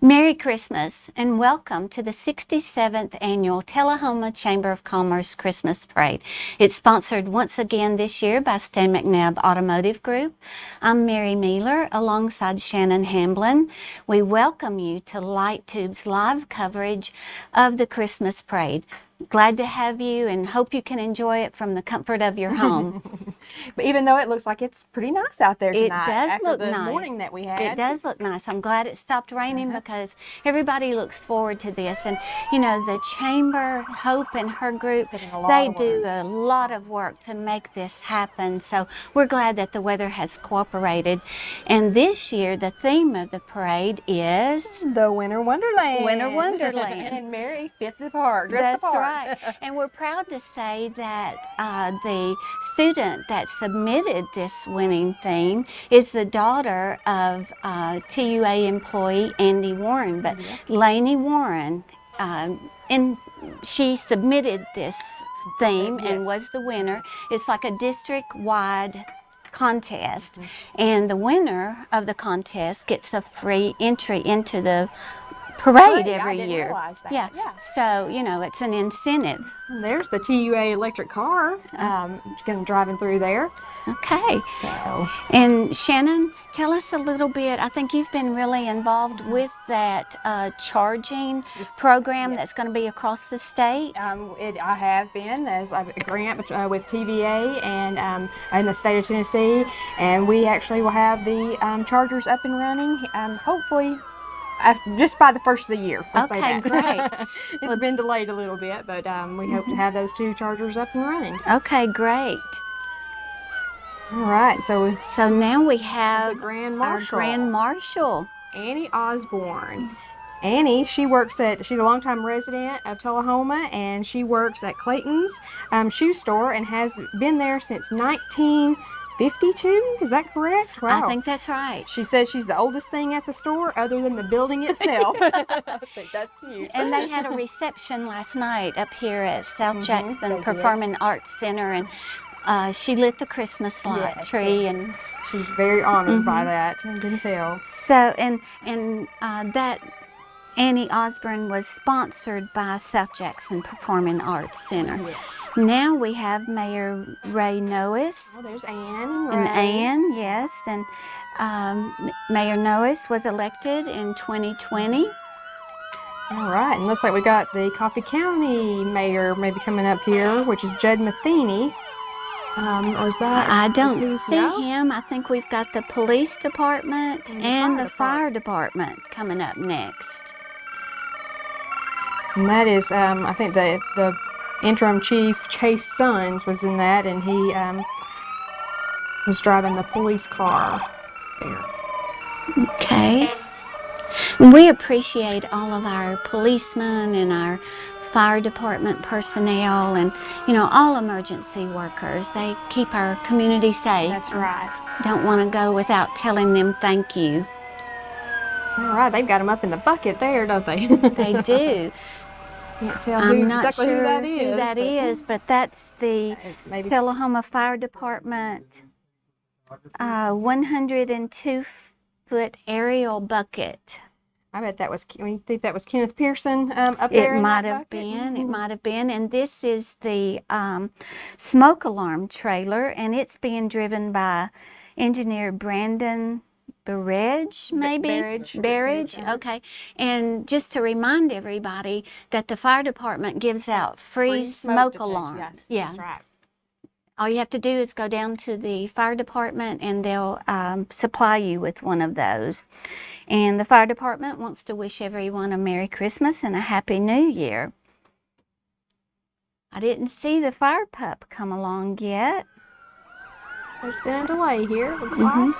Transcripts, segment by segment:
Merry Christmas and welcome to the 67th Annual Tullahoma Chamber of Commerce Christmas Parade. It's sponsored once again this year by Stan McNabb Automotive Group. I'm Mary Mealer alongside Shannon Hamblin. We welcome you to Light Tube's live coverage of the Christmas Parade. Glad to have you and hope you can enjoy it from the comfort of your home. But even though it looks like it's pretty nice out there tonight, it does after look the nice. Morning that we had. It does look nice. I'm glad it stopped raining because everybody looks forward to this. And you know, the Chamber, Hope and her group, they do a lot of work to make this happen. So we're glad that the weather has cooperated. And this year, the theme of the parade is the Winter Wonderland. Winter Wonderland. And Mary fit the part. That's right. And we're proud to say that the student that submitted this winning theme is the daughter of TUA employee Andy Warren. But Lainey Warren, she submitted this theme and was the winner. It's like a district-wide contest, and the winner of the contest gets a free entry into the parade every year. Yeah. So, you know, it's an incentive. And there's the TUA electric car driving through there. Okay. So, and Shannon, tell us a little bit. I think you've been really involved with that charging program that's going to be across the state. I have been. There's a grant with TVA and in the state of Tennessee, and we actually will have the chargers up and running, hopefully just by the first of the year. Okay, great. It's been delayed a little bit, but we hope to have those two chargers up and running. Okay, great. All right, so now we have the Grand Marshal. Our Grand Marshal, Annie Osborne. Annie, she's a longtime resident of Tullahoma, and she works at Clayton's shoe store and has been there since 1952. Is that correct? Wow. I think that's right. She says she's the oldest thing at the store other than the building itself. I think that's cute. And they had a reception last night up here at South Jackson Performing Arts Center, and she lit the Christmas light tree, and she's very honored by that. I can tell. So, and that Annie Osborne was sponsored by South Jackson Performing Arts Center. Yes. Now we have Mayor Ray Noes. Oh, there's Ann and Ann, yes. And Mayor Noes was elected in 2020. All right, and looks like we got the Coffee County mayor maybe coming up here, which is Judd Matheny. Or is that? I don't see him. I think we've got the police department and the fire department coming up next. And that is, I think the interim chief, Chase Sons, was in that, and he was driving the police car there. Okay. And we appreciate all of our policemen and our fire department personnel and, you know, all emergency workers. They keep our community safe. That's right. Don't want to go without telling them thank you. All right, they've got them up in the bucket there, don't they? They do. Can't tell I'm not exactly sure who that is, but that's the Tullahoma Fire Department 102-foot aerial bucket. I bet that was, you think that was Kenneth Pearson up there? It might have been. It might have been. And this is the smoke alarm trailer, and it's being driven by engineer Brandon Barrage, maybe? Barrage, okay. And just to remind everybody that the fire department gives out free smoke alarms. Yes, yeah. That's right. All you have to do is go down to the fire department and they'll supply you with one of those. And the fire department wants to wish everyone a Merry Christmas and a Happy New Year. I didn't see the fire pup come along yet. There's been a delay here, looks like.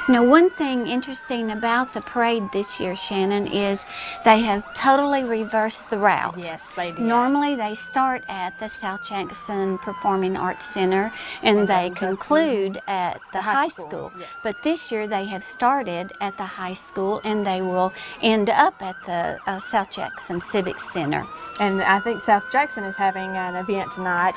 Now, one thing interesting about the parade this year, Shannon, is they have totally reversed the route. Yes, they do. Normally, they start at the South Jackson Performing Arts Center and they conclude at the high school. Yes. But this year, they have started at the high school and they will end up at the South Jackson Civic Center. And I think South Jackson is having an event tonight.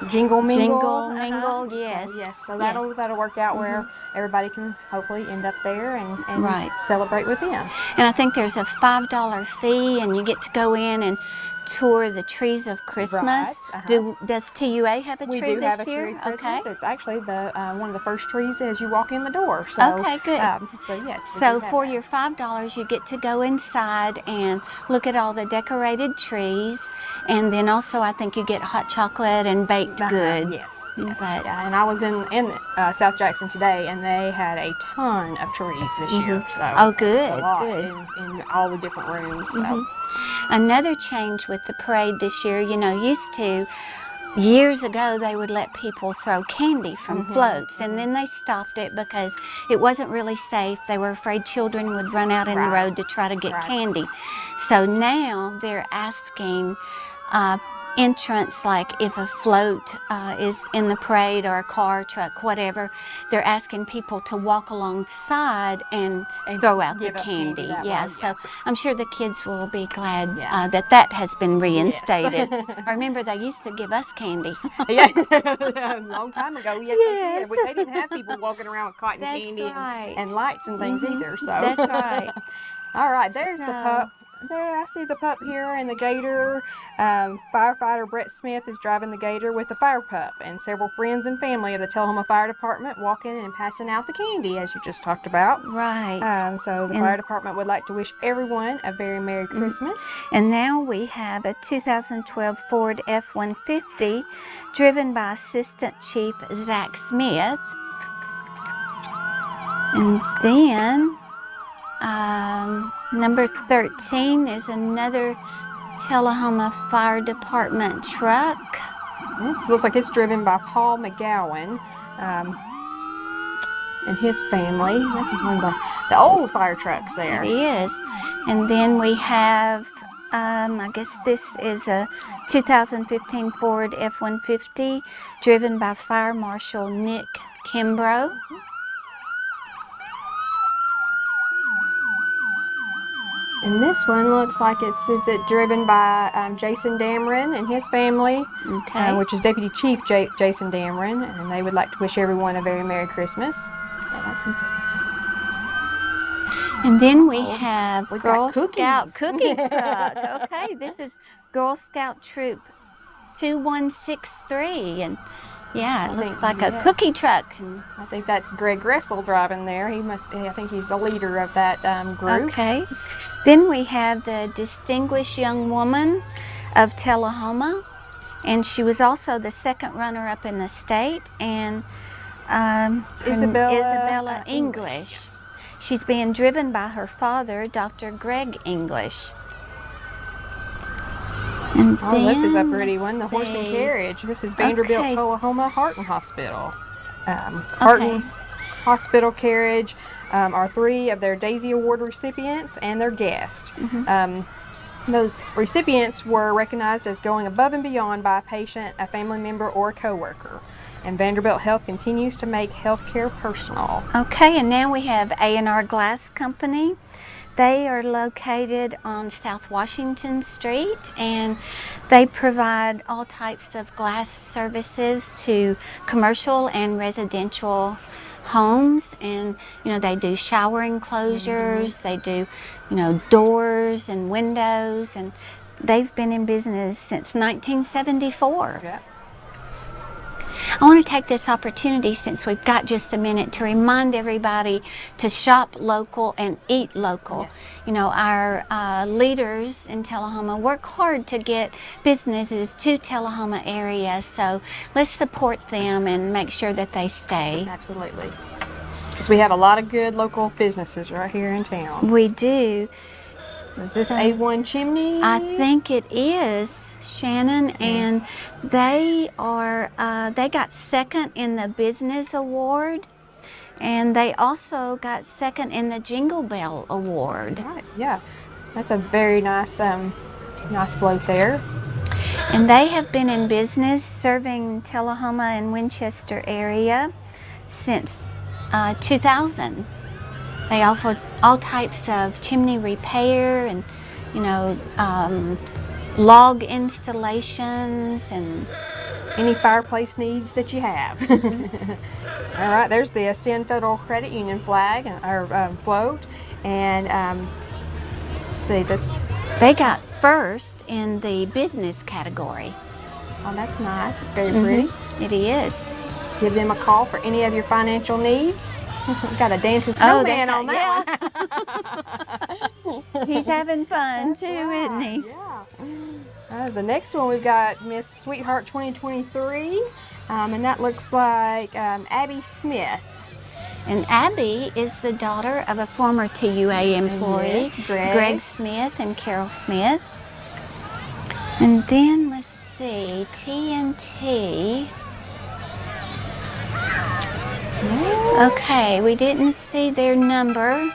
Jingle Mingle. Jingle Mingle, yes. So, yes, so Yes. that'll work out where everybody can hopefully end up there and Right. celebrate with them. And I think there's a $5 fee, and you get to go in and tour the trees of Christmas. Right, Does TUA have a We tree do this have a year? tree Christmas. Okay. It's actually the one of the first trees as you walk in the door. So, Okay, good. So yes. we So do have for that. your $5, you get to go inside and look at all the decorated trees, and then also I think you get hot chocolate and baked goods. Yes. Yes. But Yeah, and I was in South Jackson today, and they had a ton of trees this year. So Oh, good, a lot good. in all the different rooms. So. another change with the parade this year, used to, years ago, they would let people throw candy from floats, and then they stopped it because it wasn't really safe. They were afraid children would run out in the Right. road to try to get Right. candy. So now they're asking entrants, like if a float is in the parade or a car, truck, whatever, they're asking people to walk alongside and throw out the give up candy candy. that Yeah, way, so I'm sure the kids will be glad Yeah. that has been reinstated. I remember they used to give us candy. Yeah, a long time ago. Yes, they Yes. did. They didn't have people walking around with cotton That's candy right. and lights and things either. So That's right. All right, there's the So- pup. There, I see the pup here and the gator. Firefighter Brett Smith is driving the gator with the fire pup, and several friends and family of the Tullahoma Fire Department walking and passing out the candy, as you just talked about. Right. So the And- fire department would like to wish everyone a very Merry Christmas. And now we have a 2012 Ford F-150 driven by Assistant Chief Zach Smith. And then number 13 is another Tullahoma Fire Department truck. It looks like it's driven by Paul McGowan and his family. That's one of the old fire trucks there. It is. And then we have, I guess this is a 2015 Ford F-150 driven by Fire Marshal Nick Kimbrough. And this one looks like it's driven by Jason Dameron and his family, Okay. which is Deputy Chief Jason Dameron, and they would like to wish everyone a very Merry Christmas. And then we have we got Girl cookies. Scout cookie truck. Okay, this is Girl Scout Troop 2163, and yeah, it looks like a cookie truck. I think that's Greg Gressel driving there. He must be, I think he's the leader of that group. Okay. Then we have the Distinguished Young Woman of Tullahoma, and she was also the second runner-up in the state, and Isabella English. Yes. She's being driven by her father, Dr. Greg English. And Oh, this is a then, pretty one, the let's horse and see. carriage. This is Vanderbilt Okay. Tullahoma Hearton Hospital. Hearton Hospital carriage are 3 of their Daisy Award recipients and their guests. Those recipients were recognized as going above and beyond by a patient, a family member, or a coworker. And Vanderbilt Health continues to make healthcare personal. Okay, and now we have A&R Glass Company. They are located on South Washington Street, and they provide all types of glass services to commercial and residential homes. And they do shower enclosures, they do doors and windows, and they've been in business since 1974. Yeah. I want to take this opportunity, since we've got just a minute, to remind everybody to shop local and eat local. Yes. Our leaders in Tullahoma work hard to get businesses to Tullahoma area, so let's support them and make sure that they stay. Absolutely. Because we have a lot of good local businesses right here in town. We do. So is this A1 Chimney? I think it is, Shannon, and they got second in the Business Award, and they also got second in the Jingle Bell Award. Right, yeah. That's a very nice nice float there. And they have been in business serving Tullahoma and Winchester area since 2000. They offer all types of chimney repair and, log installations and any fireplace needs that you have. All right, there's the Ascend Federal Credit Union flag or float, and let's see, They got first in the business category. oh, that's nice. It's very pretty. It is. Give them a call for any of your financial needs. Got a dancing snowman on that one. He's having fun too, right. isn't he? Yeah. The next one we've got Miss Sweetheart 2023, and that looks like Abby Smith. And Abby is the daughter of a former TUA employee, Yes, Greg Smith and Carol Smith. And then let's see, TNT. Okay, we didn't see their number.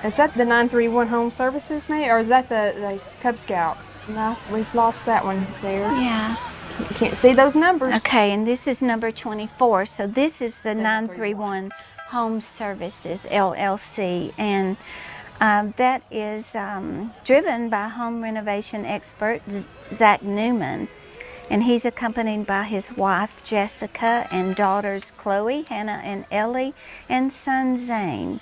Is that the 931 Home Services, May, or is that the Cub Scout? No, we've lost that one there. Yeah. You can't see those numbers. Okay, and this is number 24. So this is the 931 Home Services LLC, and that is driven by home renovation expert Zach Newman. And he's accompanied by his wife, Jessica, and daughters, Chloe, Hannah, and Ellie, and son, Zane.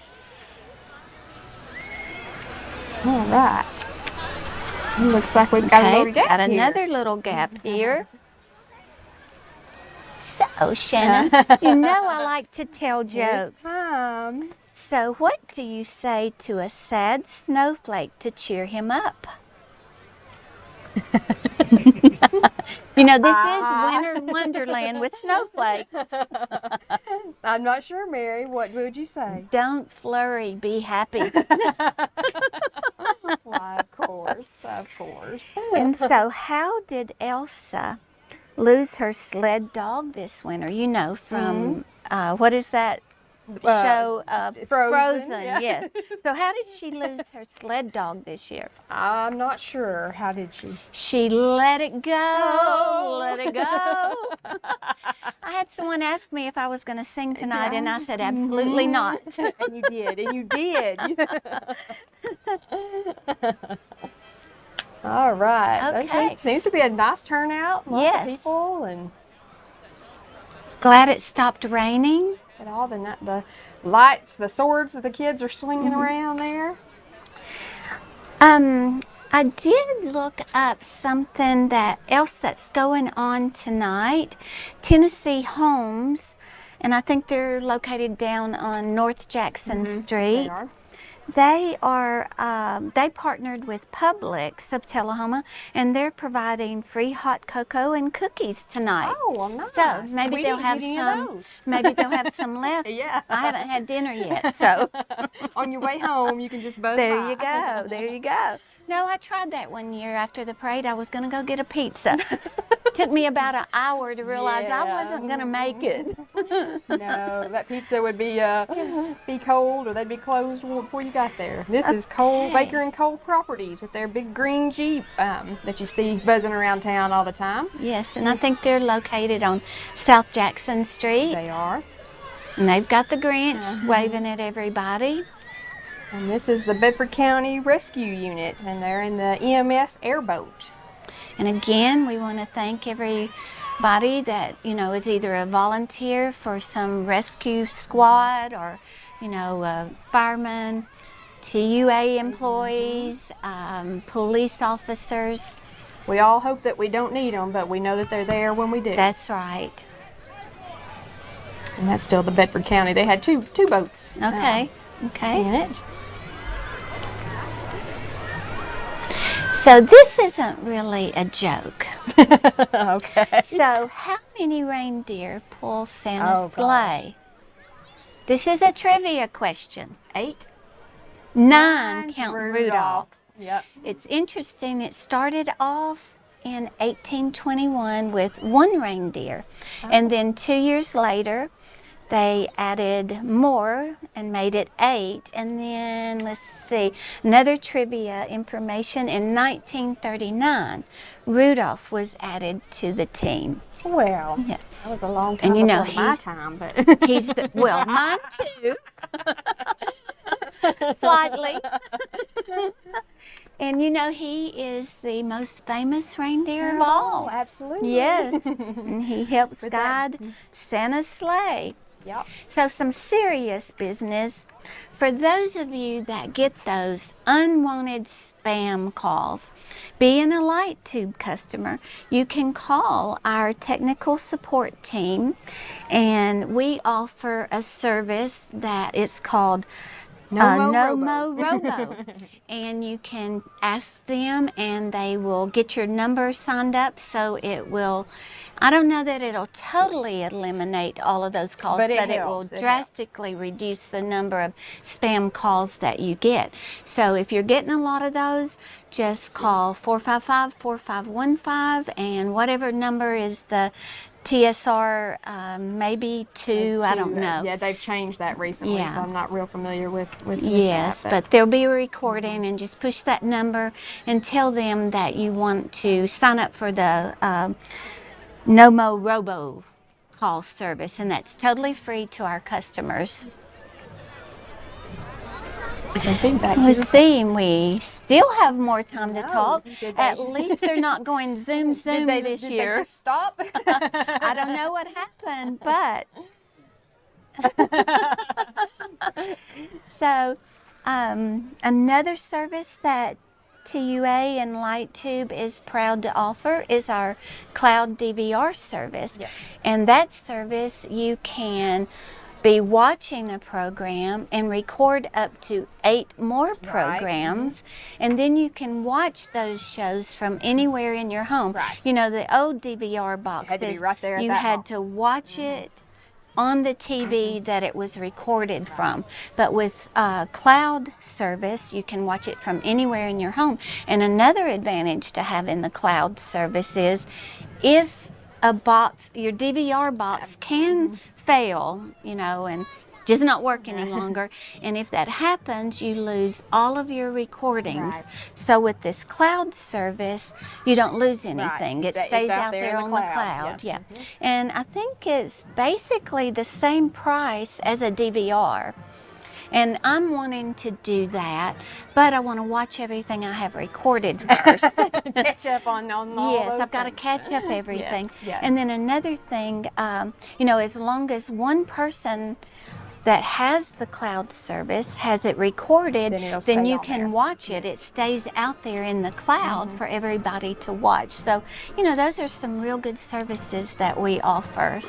All right. Looks like we've got a little gap got here. another little gap here. So, Shannon, you know I like to tell jokes. So what do you say to a sad snowflake to cheer him up? You know, this is Winter Wonderland with snowflakes. I'm not sure, Mary. What would you say? Don't flurry, be happy. Why, of course, of course. And so how did Elsa lose her sled dog this winter? You know, from, what is that show? Frozen, yes. So how did she lose her sled dog this year? I'm not sure. How did she? She let it go, let it go. I had someone ask me if I was going to sing tonight, and I said, absolutely not. And you did, and you did. All right. Okay. Seems to be a nice turnout. Lots of people, and glad it stopped raining. and all the lights, the swords that the kids are swinging around there. I did look up something else that's going on tonight. Tennessee Homes, and I think they're located down on North Jackson Street. They are. They are, they partnered with Publix of Tullahoma, and they're providing free hot cocoa and cookies tonight. Oh, well, nice. So maybe they'll have some. Maybe they'll have some left. Yeah. I haven't had dinner yet, so. On your way home, you can just buzz There by. you go. There you go. No, I tried that one year after the parade. I was going to go get a pizza. Took me about an hour to realize I wasn't going to make it. No, that pizza would be cold, or they'd be closed before you got there. This is Cole Baker and Cole Properties with their big green Jeep that you see buzzing around town all the time. Yes, and I think they're located on South Jackson Street. They are. And they've got the Grinch waving at everybody. And this is the Bedford County Rescue Unit, and they're in the EMS airboat. And again, we want to thank everybody that, you know, is either a volunteer for some rescue squad or, you know, firemen, TUA employees, police officers. We all hope that we don't need them, but we know that they're there when we do. That's right. And that's still the Bedford County. They had two boats. Okay. In it. So this isn't really a joke. Okay. So how many reindeer pull Santa's sleigh? This is a trivia question. 8. 9 count Rudolph. Yep. It's interesting. It started off in 1821 with 1 reindeer. And then 2 years later, they added more and made it 8. And then, let's see, another trivia information. In 1939, Rudolph was added to the team. Well, Yeah. that was a long time And you know, before my he's- time, but He's the, well, mine too. Slightly. And you know, he is the most famous reindeer of all. Oh, absolutely. Yes. And he helps With that- guide Santa's sleigh. Yep. So some serious business. For those of you that get those unwanted spam calls, being a Light Tube customer, you can call our technical support team, and we offer a service that is called No-Mo Robo. And you can ask them and they will get your number signed up, so it will, I don't know that it'll totally eliminate all of those calls, But it will helps. It drastically reduce the number of spam calls that you get. So if you're getting a lot of those, just call 455-4515 and whatever number is the TSR, maybe 2, I don't know. Yeah, they've changed that recently, Yeah. so I'm not real familiar with Yes, that. but there'll be a recording, and just push that number and tell them that you want to sign up for the No-Mo Robo call service, and that's totally free to our customers. Some feedback. Let's see, we still have more time to No. talk. Did they- At least they're not going zoom this did year. They just stop? I don't know what happened, but so another service that TUA and Light Tube is proud to offer is our cloud DVR service. Yes. And that service, you can be watching a program and record up to 8 more programs, and then you can watch those shows from anywhere in your home. Right. You know, the old DVR box, had to be right there at you that had box. to watch it on the TV that it was recorded from. But with cloud service, you can watch it from anywhere in your home. And another advantage to having the cloud service is if a box, your DVR box can fail, you know, and just not work any longer. And if that happens, you lose all of your recordings. Right. So with this cloud service, you don't lose anything. Right. It It's stays out out there there in on the the cloud. cloud. Yeah. Yeah. And I think it's basically the same price as a DVR. And I'm wanting to do that, but I want to watch everything I have recorded first. Catch up on all Yes, those I've got to things. catch up everything. yes. And then another thing, you know, as long as one person that has the cloud service has it recorded, Then it'll stay then you on can there. watch it. It stays out there in the cloud for everybody to watch. So, you know, those are some real good services that we offer.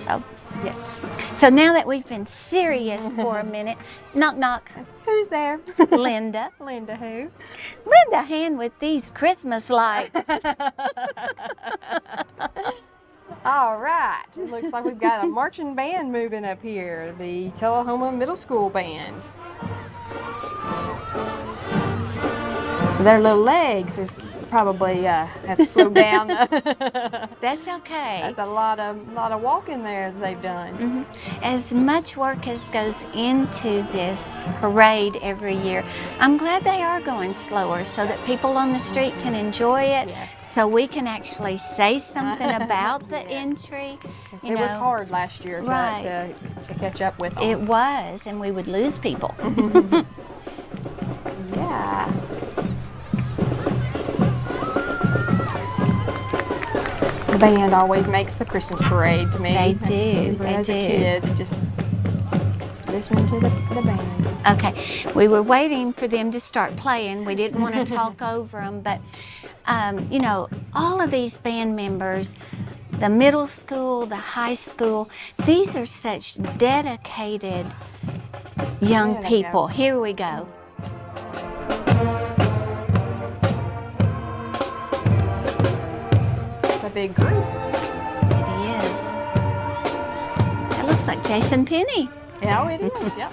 Yes. So now that we've been serious for a minute, knock knock, Who's there? Linda. Linda who? Lend a hand with these Christmas lights. All right. It looks like we've got a marching band moving up here, the Tullahoma Middle School Band. So their little legs is probably have slowed down. That's okay. That's a lot of walking there that they've done. As much work as goes into this parade every year, I'm glad they are going slower so that people on the street can enjoy it, Yes. so we can actually say something about the entry. You It was know, hard last year Right. to catch up with them. It was, and we would lose people. Yeah. The band always makes the Christmas parade to me. They do, they As do. a kid, just listen to the band. Okay, we were waiting for them to start playing. We didn't want to talk over them, but you know, all of these band members, the middle school, the high school, these are such dedicated young There they people. go. Here we go. It's a big group. It is. It looks like Jason Penny. Yeah, it is. Yep.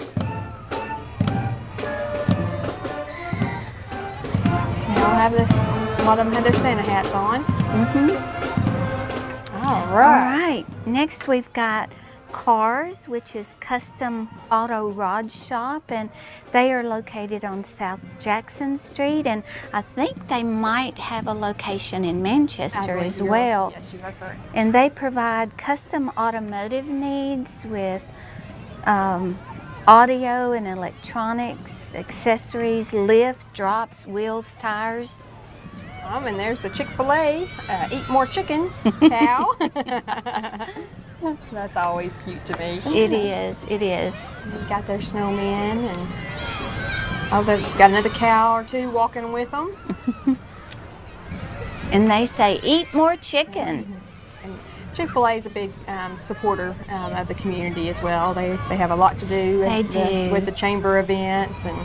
They all have a lot of them have their Santa hats on. All All right. right, next we've got Cars, which is Custom Auto Rod Shop, and they are located on South Jackson Street, and I think they might have a location in Manchester as well. Yes, you are correct. And they provide custom automotive needs with audio and electronics, accessories, lifts, drops, wheels, tires. And there's the Chick-fil-A, eat more chicken cow. That's always cute to me. It is, it is. They've got their snowmen, and they've got another cow or two walking with them. And they say, eat more chicken. And Chick-fil-A is a big supporter of the community as well. They have a lot to do with the chamber events and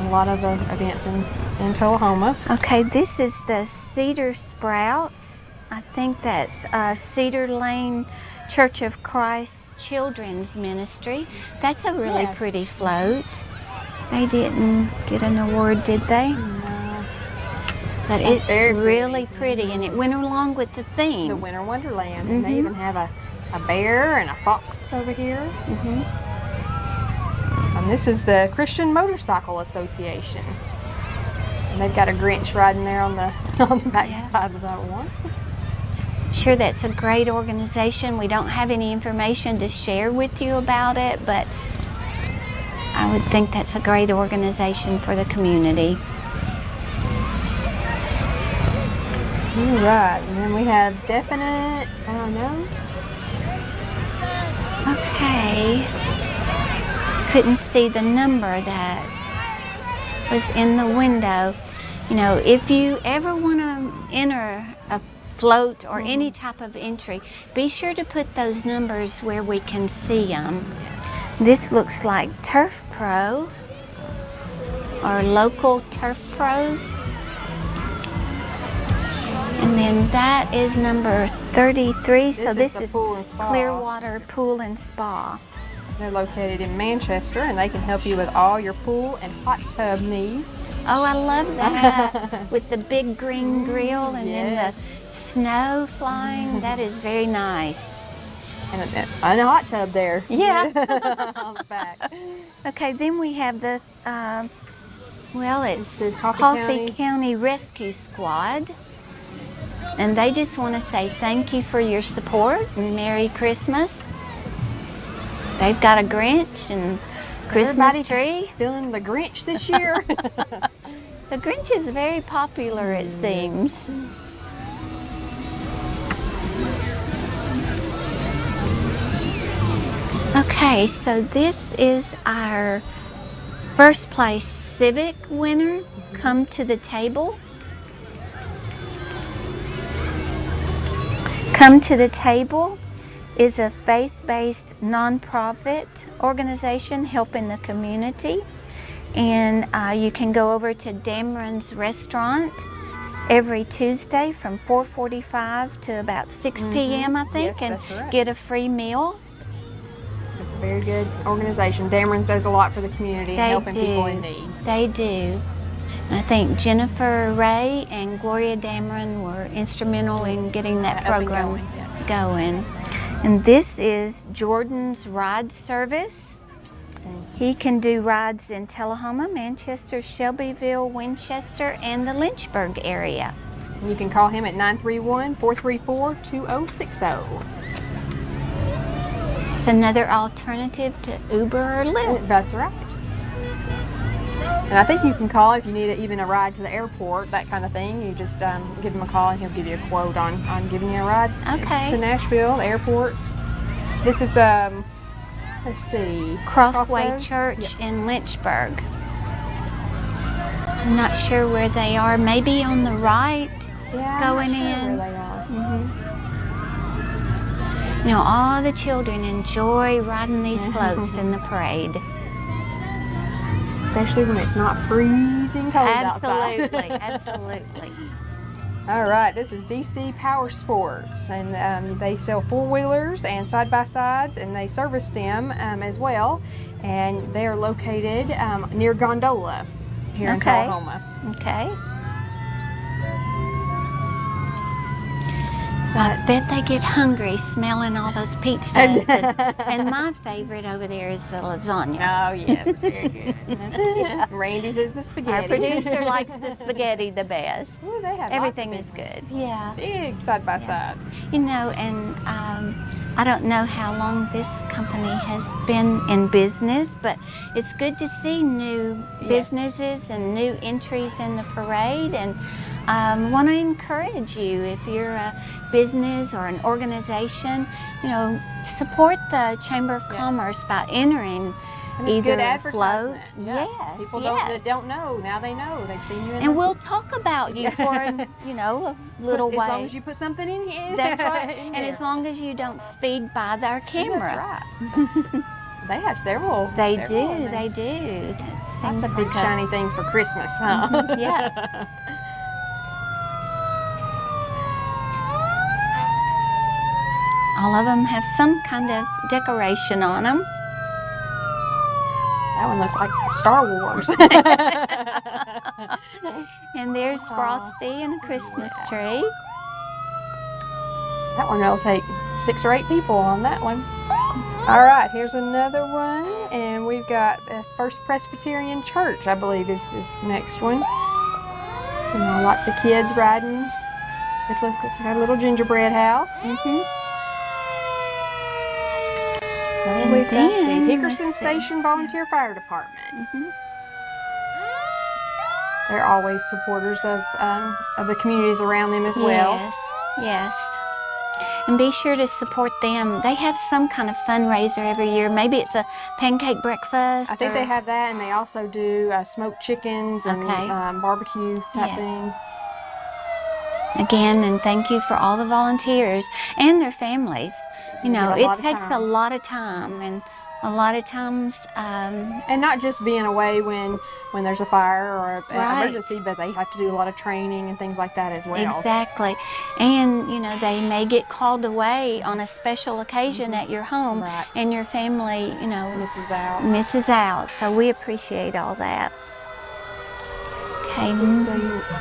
a lot of events in Tullahoma. Okay, this is the Cedar Sprouts. I think that's Cedar Lane Church of Christ Children's Ministry. That's a really pretty float. They didn't get an award, did they? No. But That's it's really pretty, and it went along with the theme. The Winter Wonderland. And they even have a bear and a fox over here. And this is the Christian Motorcycle Association. And they've got a Grinch riding there on the back side of that one. Sure, that's a great organization. We don't have any information to share with you about it, but I would think that's a great organization for the community. All right, and then we have definite, I don't know. Okay. Couldn't see the number that was in the window. You know, if you ever want to enter a float or any type of entry, be sure to put those numbers where we can see them. Yes. This looks like Turf Pro or local Turf Pros. And then that is number 33. So this is Clearwater Pool and Spa. They're located in Manchester, and they can help you with all your pool and hot tub needs. Oh, I love that. With the big green grill and then the snow flying. That is very nice. And a hot tub there. Yeah. On the back. Okay, then we have the, it's the Coffee County Rescue Squad. And they just want to say thank you for your support and Merry Christmas. They've got a Grinch and Christmas tree. Feeling the Grinch this year? The Grinch is very popular, it seems. Okay, so this is our first place Civic winner. Come to the table. Come to the Table is a faith-based nonprofit organization helping the community. And you can go over to Dameron's restaurant every Tuesday from 4:45 to about 6 p.m. I think, and get a free meal. It's a very good organization. Dameron's does a lot for the community, helping people in need. They do. I think Jennifer Ray and Gloria Dameron were instrumental in getting that program going. And this is Jordan's Ride Service. He can do rides in Tullahoma, Manchester, Shelbyville, Winchester, and the Lynchburg area. You can call him at 931-434-2060. It's another alternative to Uber or Lyft. That's right. And I think you can call if you need even a ride to the airport, that kind of thing. You just give him a call and he'll give you a quote on giving you a ride to Nashville, the airport. This is, let's see. Crossway Church in Lynchburg. I'm not sure where they are. Maybe on the right going in. Where they are. You know, all the children enjoy riding these floats in the parade. Especially when it's not freezing cold outside. Absolutely, absolutely. All right, this is DC Power Sports, and they sell four-wheelers and side-by-sides, and they service them as well. And they are located near Gondola here in Tullahoma. Okay. I bet they get hungry smelling all those pizzas. And my favorite over there is the lasagna. Oh, yes, very good. Yeah. Randy's is the spaghetti. Our producer likes the spaghetti the best. Ooh, they have Everything lots is of big good. Yeah. Big side by side. You know, and I don't know how long this company has been in business, but it's good to see new businesses and new entries in the parade. And want to encourage you, if you're a business or an organization, you know, support the Chamber of Commerce by entering either a float. Yeah. Yes, People yes. that don't know, now they know. They've seen you in And we'll talk about you for, you know, a little way. As long as you put something in here. That's right. And as long as you don't speed by our camera. That's right. They have several. They several, do. They do. That seems lots of big like shiny things for Christmas, huh? Yeah. All of them have some kind of decoration on them. That one looks like Star Wars. And there's Frosty and a Christmas tree. That one will take 6 or 8 people on that one. All right, here's another one, and we've got the First Presbyterian Church, I believe, is this next one. You know, lots of kids riding. It looks like a little gingerbread house. And we've got the Hickerson Station Volunteer Fire Department. They're always supporters of the communities around them as well. Yes, yes. And be sure to support them. They have some kind of fundraiser every year. Maybe it's a pancake breakfast. I think they have that, and they also do smoked chickens and barbecue type thing. Again, and thank you for all the volunteers and their families. You know, it takes a lot of time, and a lot of times... and not just being away when there's a fire or an emergency, but they have to do a lot of training and things like that as well. Exactly. And, you know, they may get called away on a special occasion at your home, and your family, you know... Misses out. So we appreciate all that. Okay. This is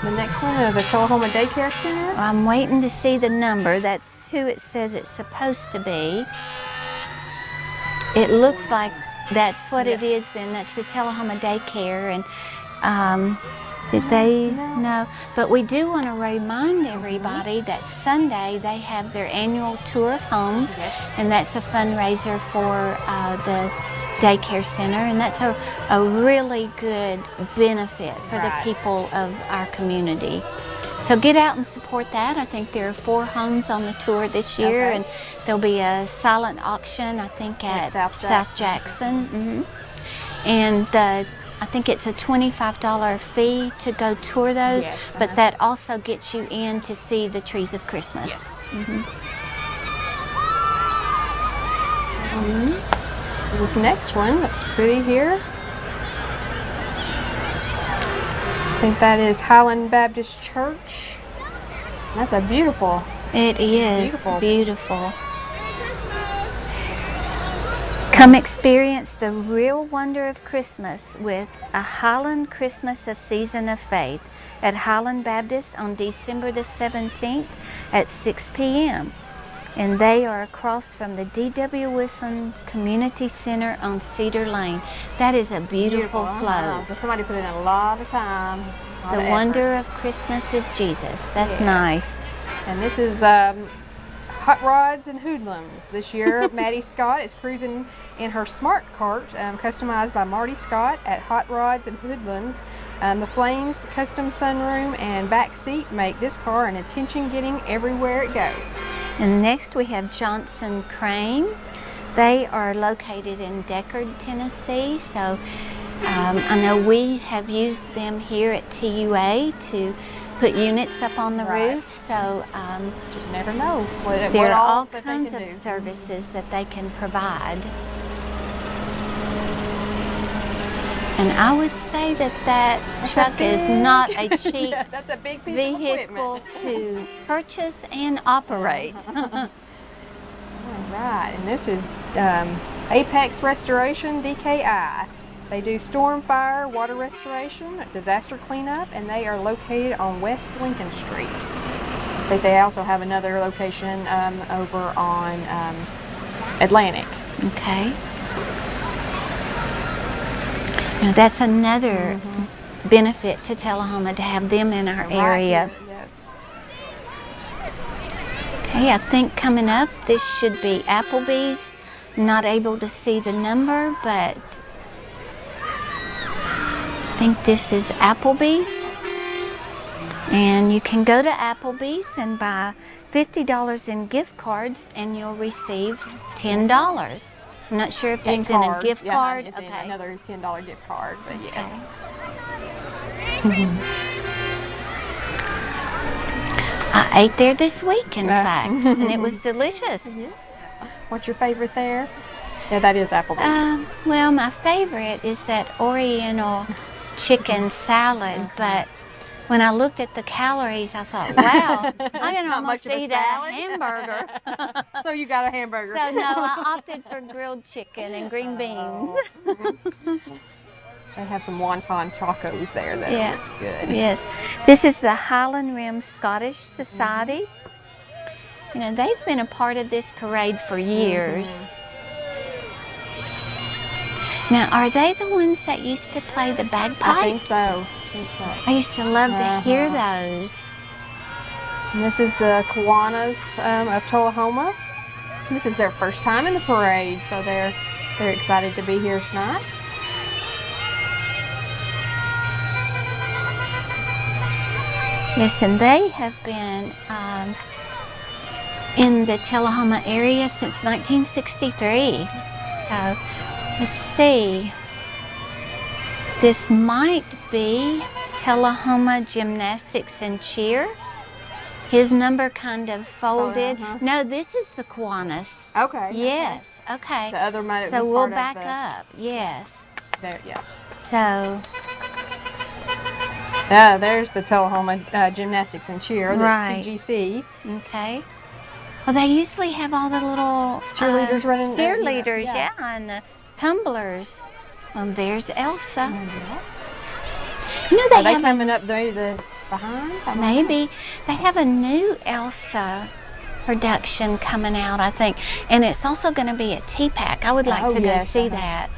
the next one, the Tullahoma Daycare Center. I'm waiting to see the number. That's who it says it's supposed to be. It looks like that's what it is then. That's the Tullahoma Daycare. And did they? No. But we do want to remind everybody that Sunday they have their annual tour of homes. And that's a fundraiser for the daycare center, and that's a really good benefit for the people of our community. So get out and support that. I think there are 4 homes on the tour this year, and there'll be a silent auction, I think, at South Jackson. And I think it's a $25 fee to go tour those, but that also gets you in to see the trees of Christmas. This next one looks pretty here. I think that is Highland Baptist Church. That's a beautiful. It is beautiful. Come experience the real wonder of Christmas with A Highland Christmas, A Season of Faith at Highland Baptist on December the 17th at 6 p.m. And they are across from the D.W. Wilson Community Center on Cedar Lane. That is a beautiful float. Somebody put in a lot of time. The wonder of Christmas is Jesus. That's nice. And this is Hot Rods and Hoodlums. This year, Maddie Scott is cruising in her smart cart, customized by Marty Scott at Hot Rods and Hoodlums. The Flames custom sunroom and back seat make this car an attention-getting everywhere it goes. And next we have Johnson Crane. They are located in Deckard, Tennessee. So I know we have used them here at TUA to put units up on the roof. So just never know. There are all kinds of services that they can provide. And I would say that truck is not a cheap that's a big piece vehicle to purchase and operate. All right, and this is Apex Restoration, DKI. They do storm, fire, water restoration, disaster cleanup, and they are located on West Lincoln Street. But they also have another location over on Atlantic. Okay. Now that's another benefit to Tullahoma to have them in our area. Right here, yes. Okay, I think coming up this should be Applebee's. Not able to see the number, but I think this is Applebee's. And you can go to Applebee's and buy $50 in gift cards and you'll receive $10. I'm not sure if that's in a gift card. It's in another $10 gift card, but yes. Okay. I ate there this week, in fact, and it was delicious. What's your favorite there? Yeah, that is Applebee's. Well, my favorite is that Oriental chicken salad, but when I looked at the calories, I thought, wow, I can almost eat a hamburger. So you got a hamburger. So no, I opted for grilled chicken and green beans. They have some wonton tacos there that are good. Yes. This is the Highland Rim Scottish Society. You know, they've been a part of this parade for years. Now, are they the ones that used to play the bagpipes? I think so. I used to love to hear those. And this is the Kiwanis of Tullahoma. This is their first time in the parade, so they're excited to be here tonight. Yes, and they have been in the Tullahoma area since 1963. Let's see. This might be Tullahoma Gymnastics and Cheer. His number kind of folded. No, this is the Kiwanis. Okay. Yes. Okay. The other might. So we'll back up. Yes. There. Yeah. So. There's the Tullahoma Gymnastics and Cheer, the Right. TGC. Okay. Well, they usually have all the little Cheerleaders running. Cheerleaders, yeah, and the tumblers. Well, there's Elsa. You know Are they have coming up the behind? Maybe they have a new Elsa production coming out, I think, and it's also going to be at TPAC. I would like to go see that.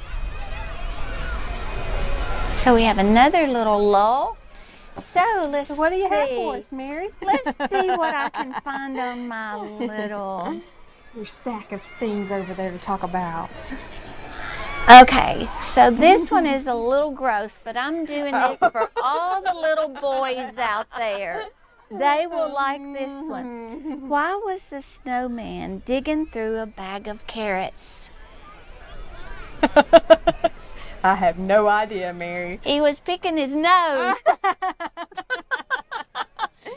So we have another little lull. So let's what do you have see. for us, Mary? Let's see what I can find on my little your stack of things over there to talk about. Okay, so this one is a little gross, but I'm doing this for all the little boys out there. They will like this one. Why was the snowman digging through a bag of carrots? I have no idea, Mary. He was picking his nose.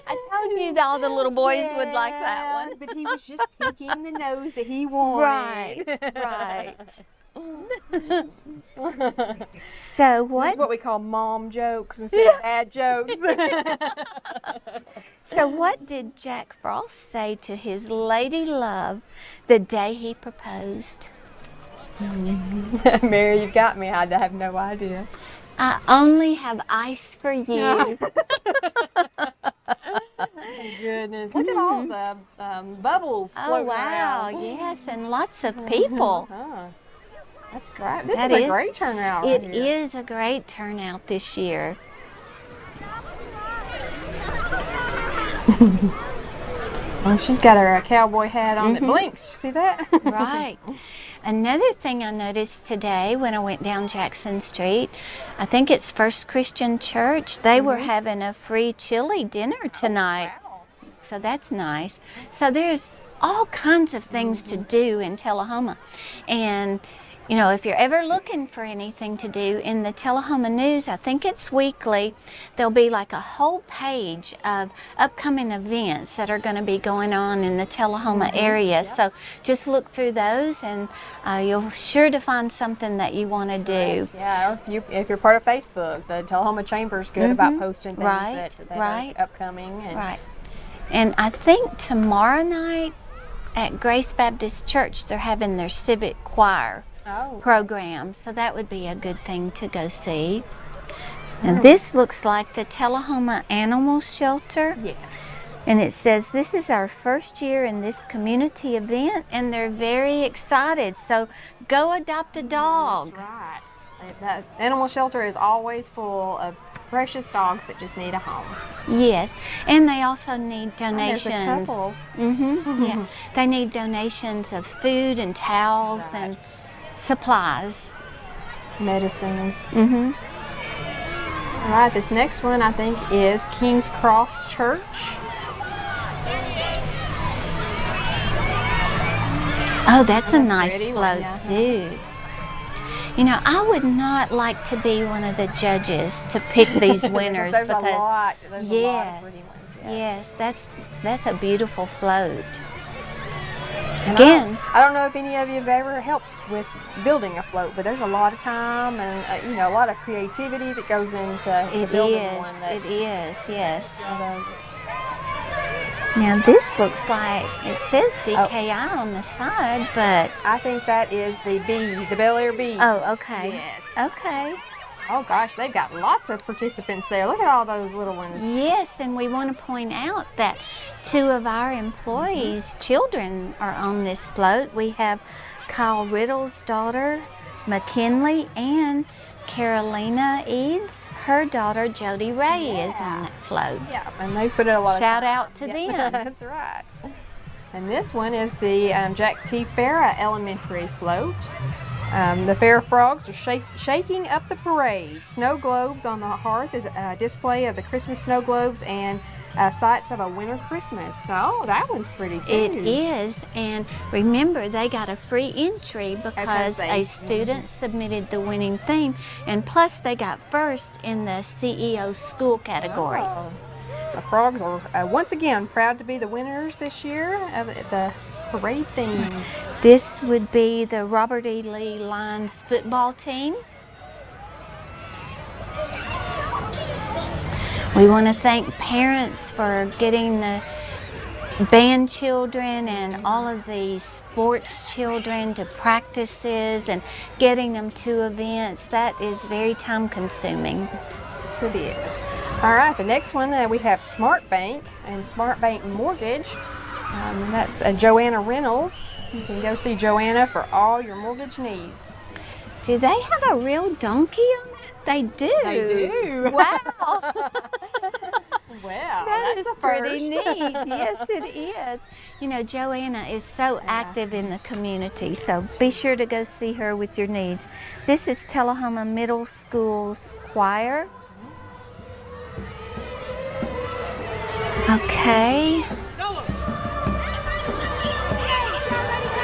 I told you that all the little boys would like that one. But he was just picking the nose that he wanted. Right. So what? This is what we call mom jokes instead of dad jokes. So what did Jack Frost say to his lady love the day he proposed? Mary, you got me. I have no idea. I only have ice for you. Goodness. Look at all the bubbles floating around. Yes, and lots of people. That's great. This is a great turnout right It here. is a great turnout this year. Oh, she's got her cowboy hat on that blinks. You see that? Right. Another thing I noticed today when I went down Jackson Street, I think it's First Christian Church, they were having a free chili dinner tonight. Oh, wow. So that's nice. So there's all kinds of things to do in Tullahoma. And you know, if you're ever looking for anything to do in the Tullahoma News, I think it's weekly, there'll be like a whole page of upcoming events that are going to be going on in the Tullahoma area. So just look through those and you'll sure to find something that you want to do. Yeah, or if you're part of Facebook, the Tullahoma Chamber's good about posting things that are upcoming. And Right. And I think tomorrow night at Grace Baptist Church, they're having their civic choir program, so that would be a good thing to go see. Now this looks like the Tullahoma Animal Shelter. Yes. And it says, this is our first year in this community event, and they're very excited. So go adopt a dog. That's right. That animal shelter is always full of precious dogs that just need a home. Yes, and they also need There's a donations. couple. Yeah, they need donations of food and towels and supplies. Medicines. All right, this next one I think is King's Cross Church. Oh, that's a nice pretty float one, too. You know, I would not like to be one of the judges to pick these winners There's because a lot of pretty ones. yes, that's a beautiful float. And Again, I don't know if any of you have ever helped with building a float, but there's a lot of time and you know, a lot of creativity that goes into building one. It is, yes. One of those. Now this looks like it says DKI on the side, but I think that is the bee, the Bel Air Bees. oh, okay. Yes. Okay. Oh gosh, they've got lots of participants there. Look at all those little ones. Yes, and we want to point out that 2 of our employees' children are on this float. We have Kyle Riddle's daughter, McKinley, and Carolina Eads, her daughter Jody Ray is on that float. Yeah, and they've put in a lot of Shout time. out to them. That's right. And this one is the Jack T. Farah Elementary float. The Fair Frogs are shaking up the parade. Snow globes on the hearth is a display of the Christmas snow globes and sights of a winter Christmas. So that one's pretty too. It is, and remember they got a free entry because a student submitted the winning theme, and plus they got first in the CEO school category. Oh. The Frogs are once again proud to be the winners this year of the parade theme. This would be the Robert E. Lee Lions football team. We want to thank parents for getting the band children and all of the sports children to practices and getting them to events. That is very time consuming. Yes, it is. All right, the next one we have Smart Bank and Smart Bank Mortgage. And that's Joanna Reynolds. You can go see Joanna for all your mortgage needs. Do they have a real donkey on it? They do. They do. Wow. Well, That that's is a pretty first. neat. Yes, it is. You know, Joanna is so active in the community, so be sure to go see her with your needs. This is Tullahoma Middle School's choir. Okay.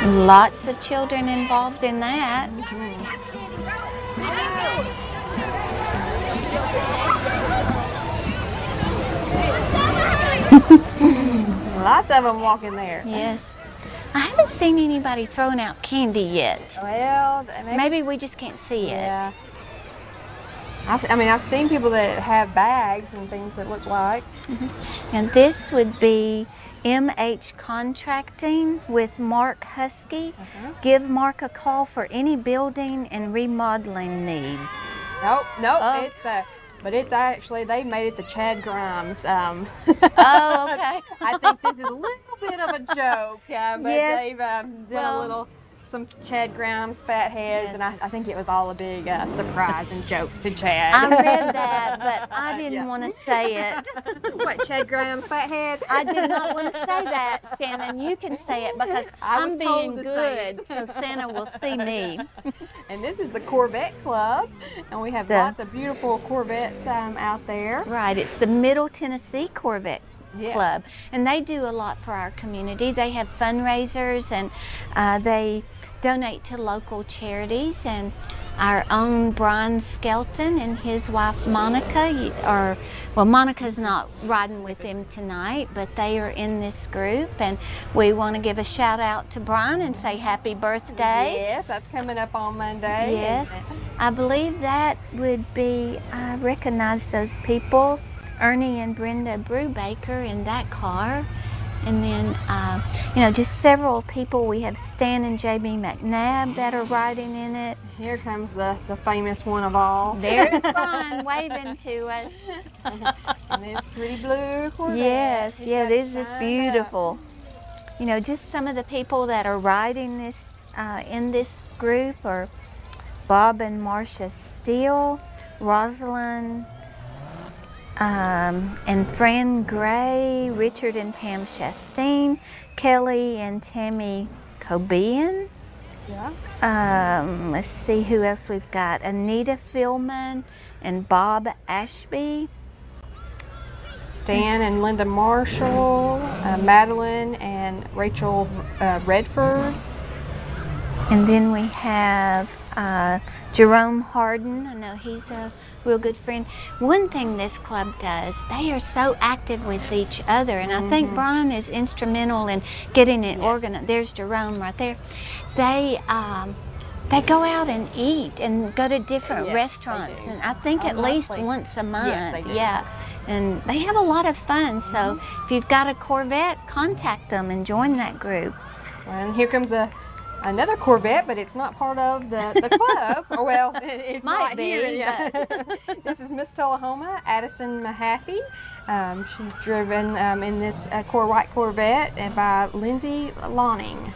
Lots of children involved in that. Lots of them walking there. Yes. I haven't seen anybody throwing out candy yet. Well, Maybe we just can't see it. yeah. I've seen people that have bags and things that look like. And this would be MH Contracting with Mark Husky. Give Mark a call for any building and remodeling needs. Nope. Oh. But it's actually, they made it the Chad Grimes. Oh, okay. I think this is a little bit of a joke, but Yes. they've done some Chad Grimes fat heads, and I think it was all a big surprise and joke to Chad. I read that, but I didn't want to say it. What, Chad Grimes fat head? I did not want to say that, Shannon. You can say it because I was I'm told being to say good, it. so Santa will see me. And this is the Corvette Club, and we have lots of beautiful Corvettes out there. Right, it's the Middle Tennessee Corvette Yes. Club, and they do a lot for our community. They have fundraisers, and they donate to local charities, and our own Brian Skelton and his wife Monica Monica's not riding with them tonight, but they are in this group, and we want to give a shout out to Brian and say happy birthday. Yes, that's coming up on Monday. Yes, I believe that would be, I recognize those people, Ernie and Brenda Brubaker in that car. And then, just several people. We have Stan and Jamie McNabb that are riding in it. Here comes the famous one of all. There's Ron waving to us. And this pretty blue Corvette. Yes, this is shined beautiful. Just some of the people that are riding this in this group are Bob and Marcia Steele, Rosalind and Fran Gray, Richard and Pam Chastain, Kelly and Tammy Cobian. Yeah. Let's see who else we've got. Anita Philman and Bob Ashby. Dan and Linda Marshall, Madeline and Rachel Redford. And then we have Jerome Harden. I know he's a real good friend. One thing this club does, they are so active with each other, and I think Brian is instrumental in getting it organized. There's Jerome right there. They go out and eat and go to different restaurants, and I think at least once a month. Yes, they do. Yeah. And they have a lot of fun, so if you've got a Corvette, contact them and join that group. And here comes another Corvette, but it's not part of the club. Or well, it's Might not be, here yet. This is Miss Tullahoma, Addison Mahaffey. She's driven in this white Corvette by Lindsay Lonning.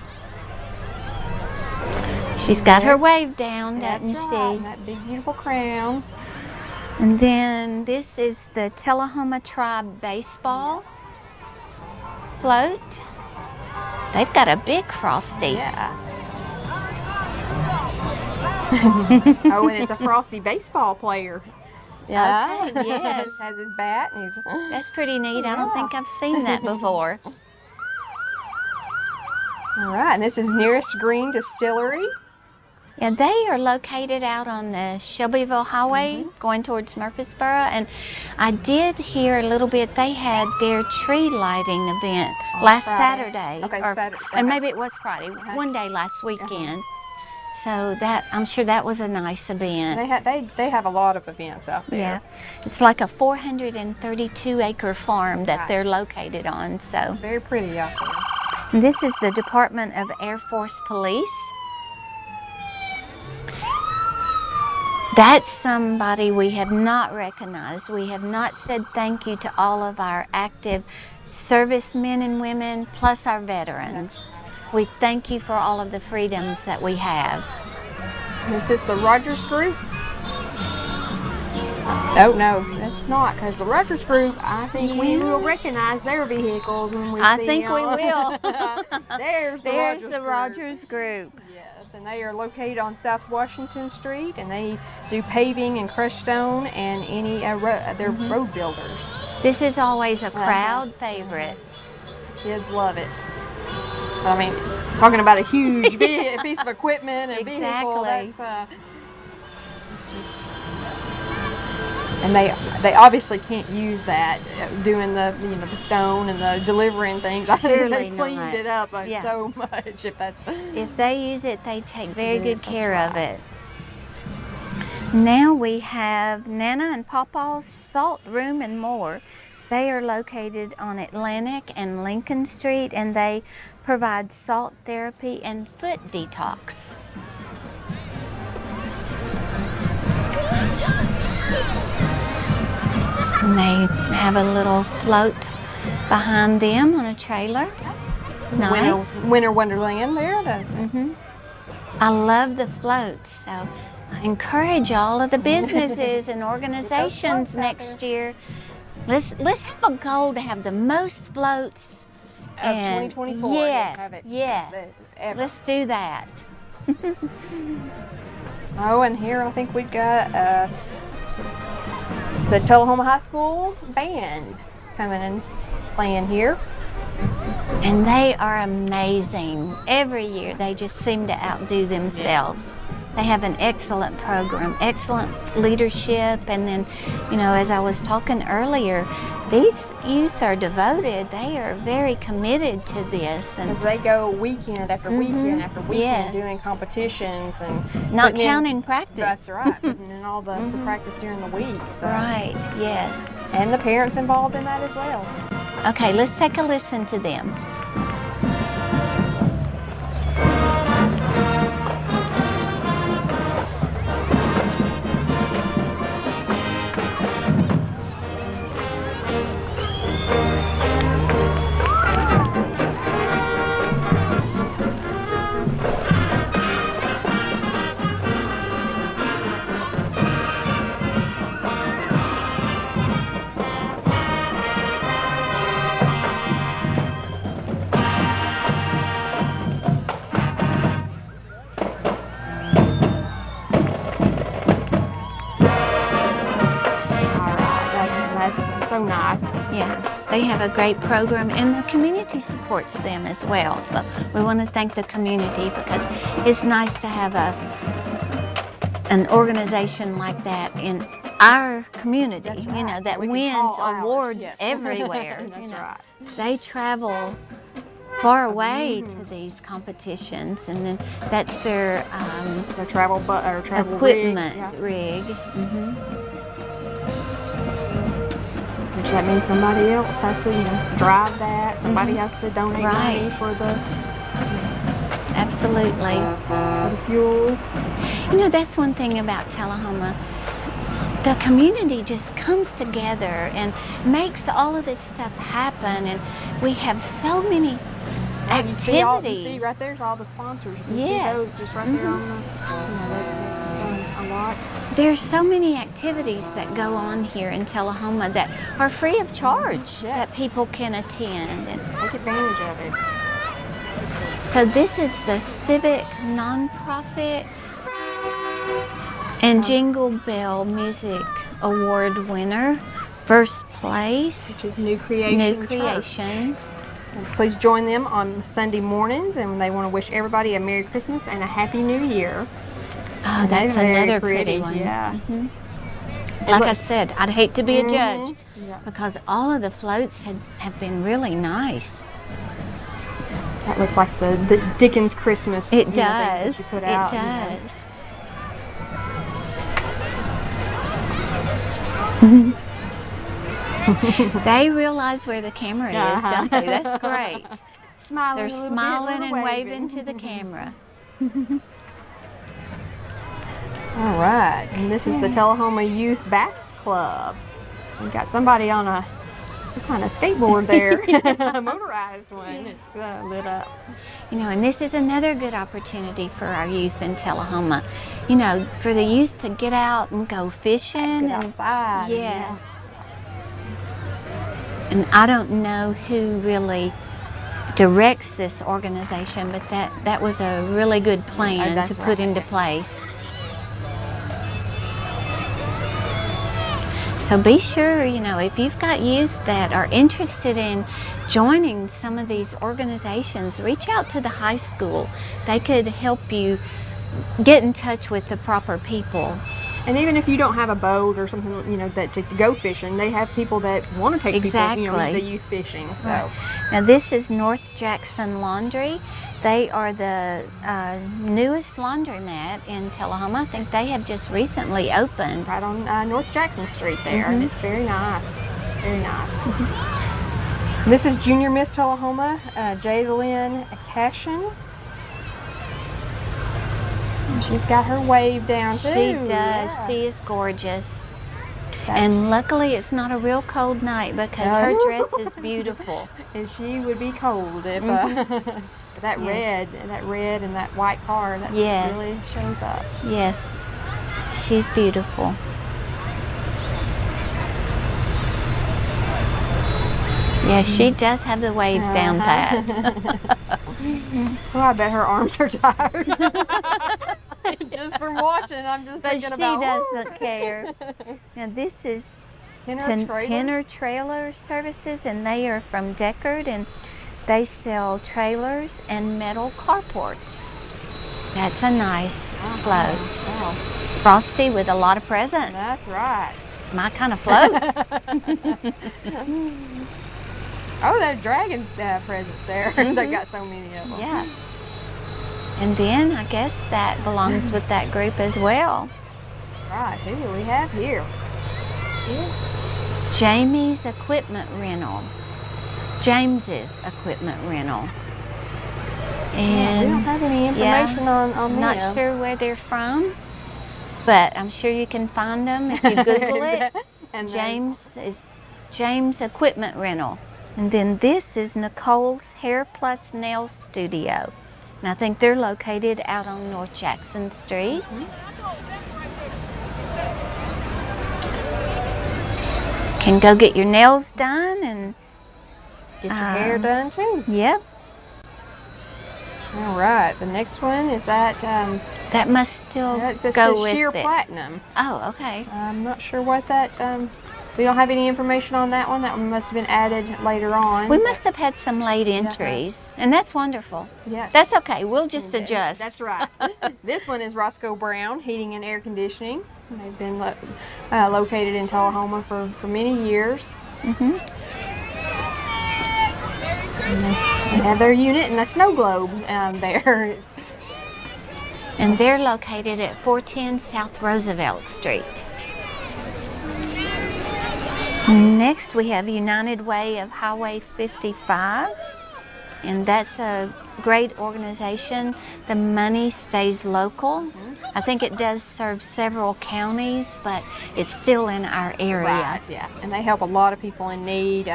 She's got her wave down, That's doesn't right, she? and that big beautiful crown. And then this is the Tullahoma Tribe baseball float. They've got a big Frosty. Yeah. Oh, and it's a Frosty baseball player. Yeah. Okay, yes. Has his bat and he's. That's pretty neat. I don't think I've seen that before. All right, and this is Nearest Green Distillery. Yeah, they are located out on the Shelbyville Highway going towards Murfreesboro, and I did hear a little bit they had their tree lighting event last Friday. Saturday. Okay, Saturday. And maybe it was Friday, one day last weekend. So that, I'm sure that was a nice event. They have a lot of events out there. Yeah, it's like a 432-acre farm that they're located on. So It's very pretty out there. and this is the Department of Air Force Police. That's somebody we have not recognized. We have not said thank you to all of our active servicemen and women, plus our veterans. We thank you for all of the freedoms that we have. Is this the Rogers Group? Oh, no, that's not, because the Rogers Group, I think we will recognize their vehicles when we see them. I think we will. There's the Rogers Group. Yes, and they are located on South Washington Street, and they do paving and crushed stone and any they're road builders. This is always a crowd favorite. Kids love it. I mean, talking about a huge piece of equipment and vehicle. Exactly. That's, it's just, and they obviously can't use that doing the the stone and the delivering things. I think Surely they cleaned not. it up Yeah. so much. If they use it, they take very good care of it. Now we have Nana and Pawpaw's Salt Room and More. They are located on Atlantic and Lincoln Street, and they provide salt therapy and foot detox. And they have a little float behind them on a trailer. Nice. Winter Wonderland there, doesn't it? I love the floats, so I encourage all of the businesses and organizations next year. Let's have a goal to have the most floats Of and 2024. Yes, Have it ever. let's do that. Oh, and here I think we've got the Tullahoma High School band coming and playing here. And they are amazing. Every year they just seem to outdo themselves. They have an excellent program, excellent leadership, and then, as I was talking earlier, these youth are devoted. They are very committed to this. And As they go weekend after weekend after weekend Yes. doing competitions and not putting in- counting practice. That's right, putting in all the practice during the week. So. Right, yes. And the parents involved in that as well. Okay, let's take a listen to them. That's so nice. Yeah, they have a great program, and the community supports them as well. So we want to thank the community, because it's nice to have an organization like that in our community. That's You know, right. that We can wins call ours, awards yes. everywhere. That's you know. right. They travel far away to these competitions, and then that's their Their travel equipment rig. rig. Which that means somebody else has to, drive that. Somebody has to donate money Right. for the Absolutely. fuel. You know, that's one thing about Tullahoma. The community just comes together and makes all of this stuff happen, and we have so many activities. You see right there's all the sponsors. You can Yes. see those just right there on the, that's a lot. There's so many activities that go on here in Tullahoma that are free of charge, that people can attend. And Just take advantage of it. so this is the Civic Nonprofit and Jingle Bell Music Award winner, first place, Which is New Creation New Church. Creations. And please join them on Sunday mornings, and they want to wish everybody a Merry Christmas and a Happy New Year. Oh, that's They're very another pretty one. Yeah. Like I said, I'd hate to be a judge Yeah. because all of the floats have been really nice. That looks like the Dickens Christmas. It things does. that you put It out, does. They realize where the camera is, don't they? That's great. Smiling They're a little bit, smiling a little and waving to the camera. All right, and this is the Tullahoma Youth Bass Club. We got somebody on some kind of skateboard there, a motorized one. It's lit up. You know, and this is another good opportunity for our youth in Tullahoma. You know, for the youth to get out and go fishing. Get outside. Yes. And I don't know who really directs this organization, but that was a really good plan that's to put right. into place. So be sure, you know, if you've got youth that are interested in joining some of these organizations, reach out to the high school. They could help you get in touch with the proper people. And even if you don't have a boat or something, you know, that to go fishing, they have people that want to take people, you know, Exactly. the youth fishing. So Right. Now this is North Jackson Laundry. They are the newest laundromat in Tullahoma. I think they have just recently opened. right on North Jackson Street there, and it's very nice, very nice. This is Junior Miss Tullahoma, Jaylyn Cashin. She's got her wave down too. She does. Yeah. She is gorgeous. That- And luckily it's not a real cold night because her dress is beautiful. And she would be cold if that Yes. red and that white car that Yes. really shows up. Yes, she's beautiful. Yeah, she does have the wave down pat. Well, I bet her arms are tired. Just from watching, I'm just But thinking she about. doesn't care. Now this is Penner Trailer Services, and they are from Deckard, and they sell trailers and metal carports. That's a nice float. Wow. Frosty with a lot of presents. That's right. My kind of float. Oh, that dragon presents there. They got so many of them. Yeah. And then I guess that belongs with that group as well. Right. Who do we have here? Yes. Jamie's Equipment Rental. James's Equipment Rental. We And don't have any information on I'm them. not sure where they're from, but I'm sure you can find them if you Google it. And James Equipment Rental. And then this is Nicole's Hair Plus Nail Studio. And I think they're located out on North Jackson Street. Can go get your nails done and get your hair done too. Yep. All right, the next one is that That must still it says go with sheer it. platinum. Oh, okay. I'm not sure what that. We don't have any information on that one. That one must have been added later on. We must have had some late entries, and that's wonderful. Yes. That's okay. We'll just adjust. That's right. This one is Roscoe Brown Heating and Air Conditioning. They've been located in Tullahoma for many years. Mm-hmm. They have their unit in a snow globe there. And they're located at 410 South Roosevelt Street. Next, we have United Way of Highway 55, and that's a great organization. The money stays local. I think it does serve several counties, but it's still in our area. Right, yeah. And they help a lot of people in need,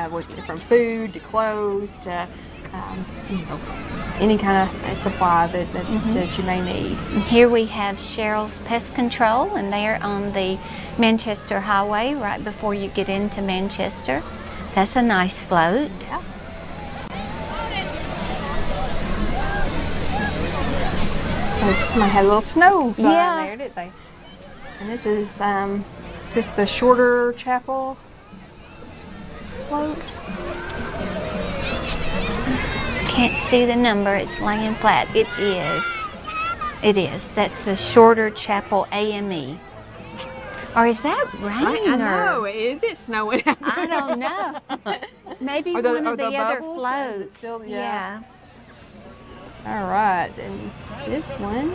from food to clothes to any kind of supply that you may need. And here we have Cheryl's Pest Control, and they are on the Manchester Highway right before you get into Manchester. That's a nice float. Yeah. So somebody had a little snow flying there, didn't they? And this is the Shorter Chapel float. Can't see the number, it's laying flat. It is. It is. That's the Shorter Chapel AME. Or is that rain? I know. Is it snowing out there? I don't know. Maybe Are one of the the other bubbles? Is it floats. still- Yeah. All right, and this one.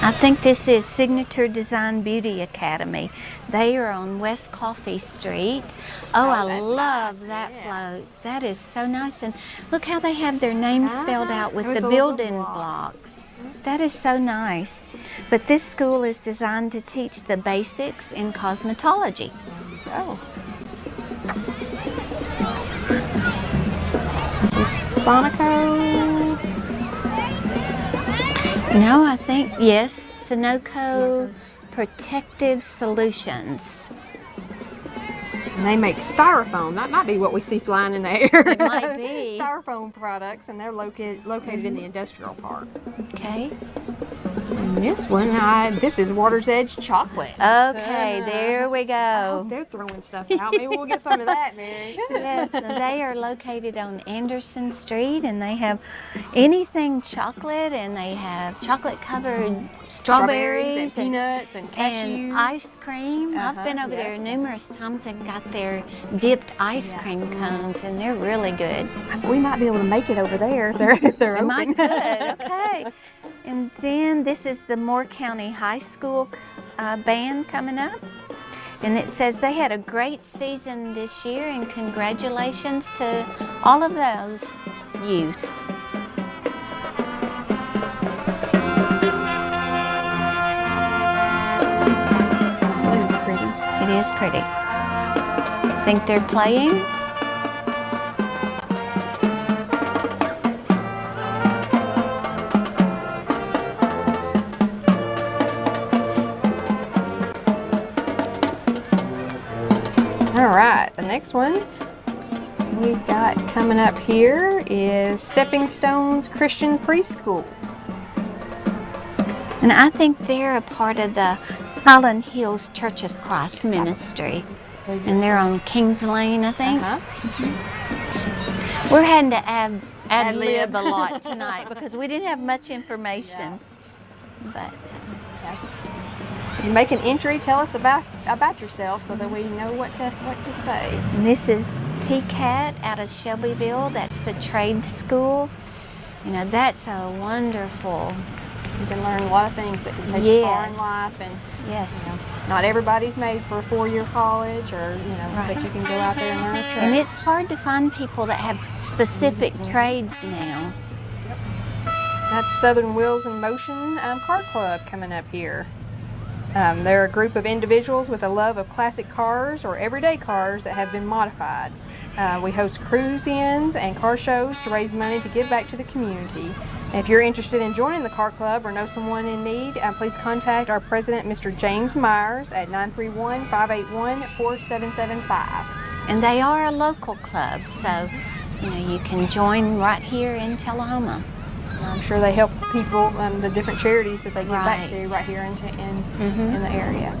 I think this is Signature Design Beauty Academy. They are on West Coffee Street. Oh, I that's love nice, that yeah. float. That is so nice. And look how they have their name spelled out with the little building blocks. blocks. That is so nice. But this school is designed to teach the basics in cosmetology. Oh. This is Sonico. No, I think, yes, Sunoco Protective Solutions. And they make styrofoam. That might be what we see flying in the air. It might be. Styrofoam products, and they're located in the industrial park. Okay. And this one, this is Water's Edge Chocolate. Okay, there we Oh, go. they're throwing stuff out. Maybe we'll get some of that, Mary. Yes, and they are located on Anderson Street, and they have anything chocolate, and they have chocolate-covered strawberries and peanuts and cashews. and ice cream. I've been over there numerous times and got their dipped ice cream cones, and they're really good. We might be able to make it over there if they're It open. might could, okay. And then this is the Moore County High School band coming up. And it says they had a great season this year, and congratulations to all of those youth. Blue's pretty. It is pretty. Think they're playing? All right, the next one we've got coming up here is Stepping Stones Christian Preschool. And I think they're a part of the Highland Hills Church of Christ ministry. And they're on Kings Lane, I think. We're having to ad-lib a lot tonight because we didn't have much information. But You make an entry, tell us about yourself so that we know what to say. and this is TCAT out of Shelbyville. That's the trade school. You know, that's a wonderful, You can learn a lot of things that can take you far in Yes. life, and yes. not everybody's made for a 4-year college, or Right. but you can go out there and learn a trade. And it's hard to find people that have specific trades now. That's Southern Wheels in Motion Car Club coming up here. They're a group of individuals with a love of classic cars or everyday cars that have been modified. We host cruise-ins and car shows to raise money to give back to the community. And if you're interested in joining the car club or know someone in need, please contact our president, Mr. James Myers, at 931-581-4775. And they are a local club, so you can join right here in Tullahoma. I'm sure they help people, the different charities that they give back to Right. right here in the area.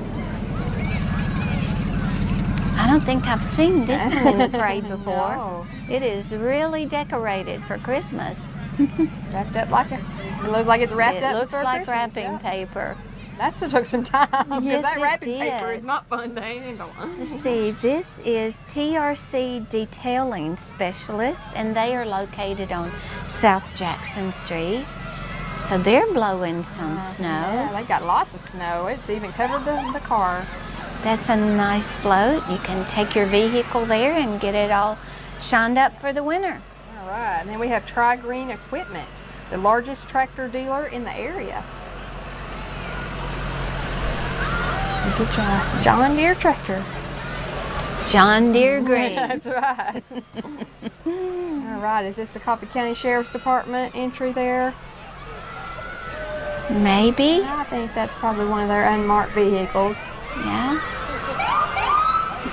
I don't think I've seen this one in the parade before. No. It is really decorated for Christmas. It's wrapped up it looks like it's wrapped It up looks for like Christmas, wrapping yeah. paper. That took some time, because Yes, that it wrapping paper did. is not fun to handle. Let's see, this is TRC Detailing Specialist, and they are located on South Jackson Street. So they're blowing some snow. Yeah, they got lots of snow. It's even covered the car. That's a nice float. You can take your vehicle there and get it all shined up for the winter. All right, and then we have Tri-Green Equipment, the largest tractor dealer in the area. Get you a John Deere tractor. John Deere Green. That's right. All right, is this the Coffee County Sheriff's Department entry there? Maybe. I think that's probably one of their unmarked vehicles. Yeah.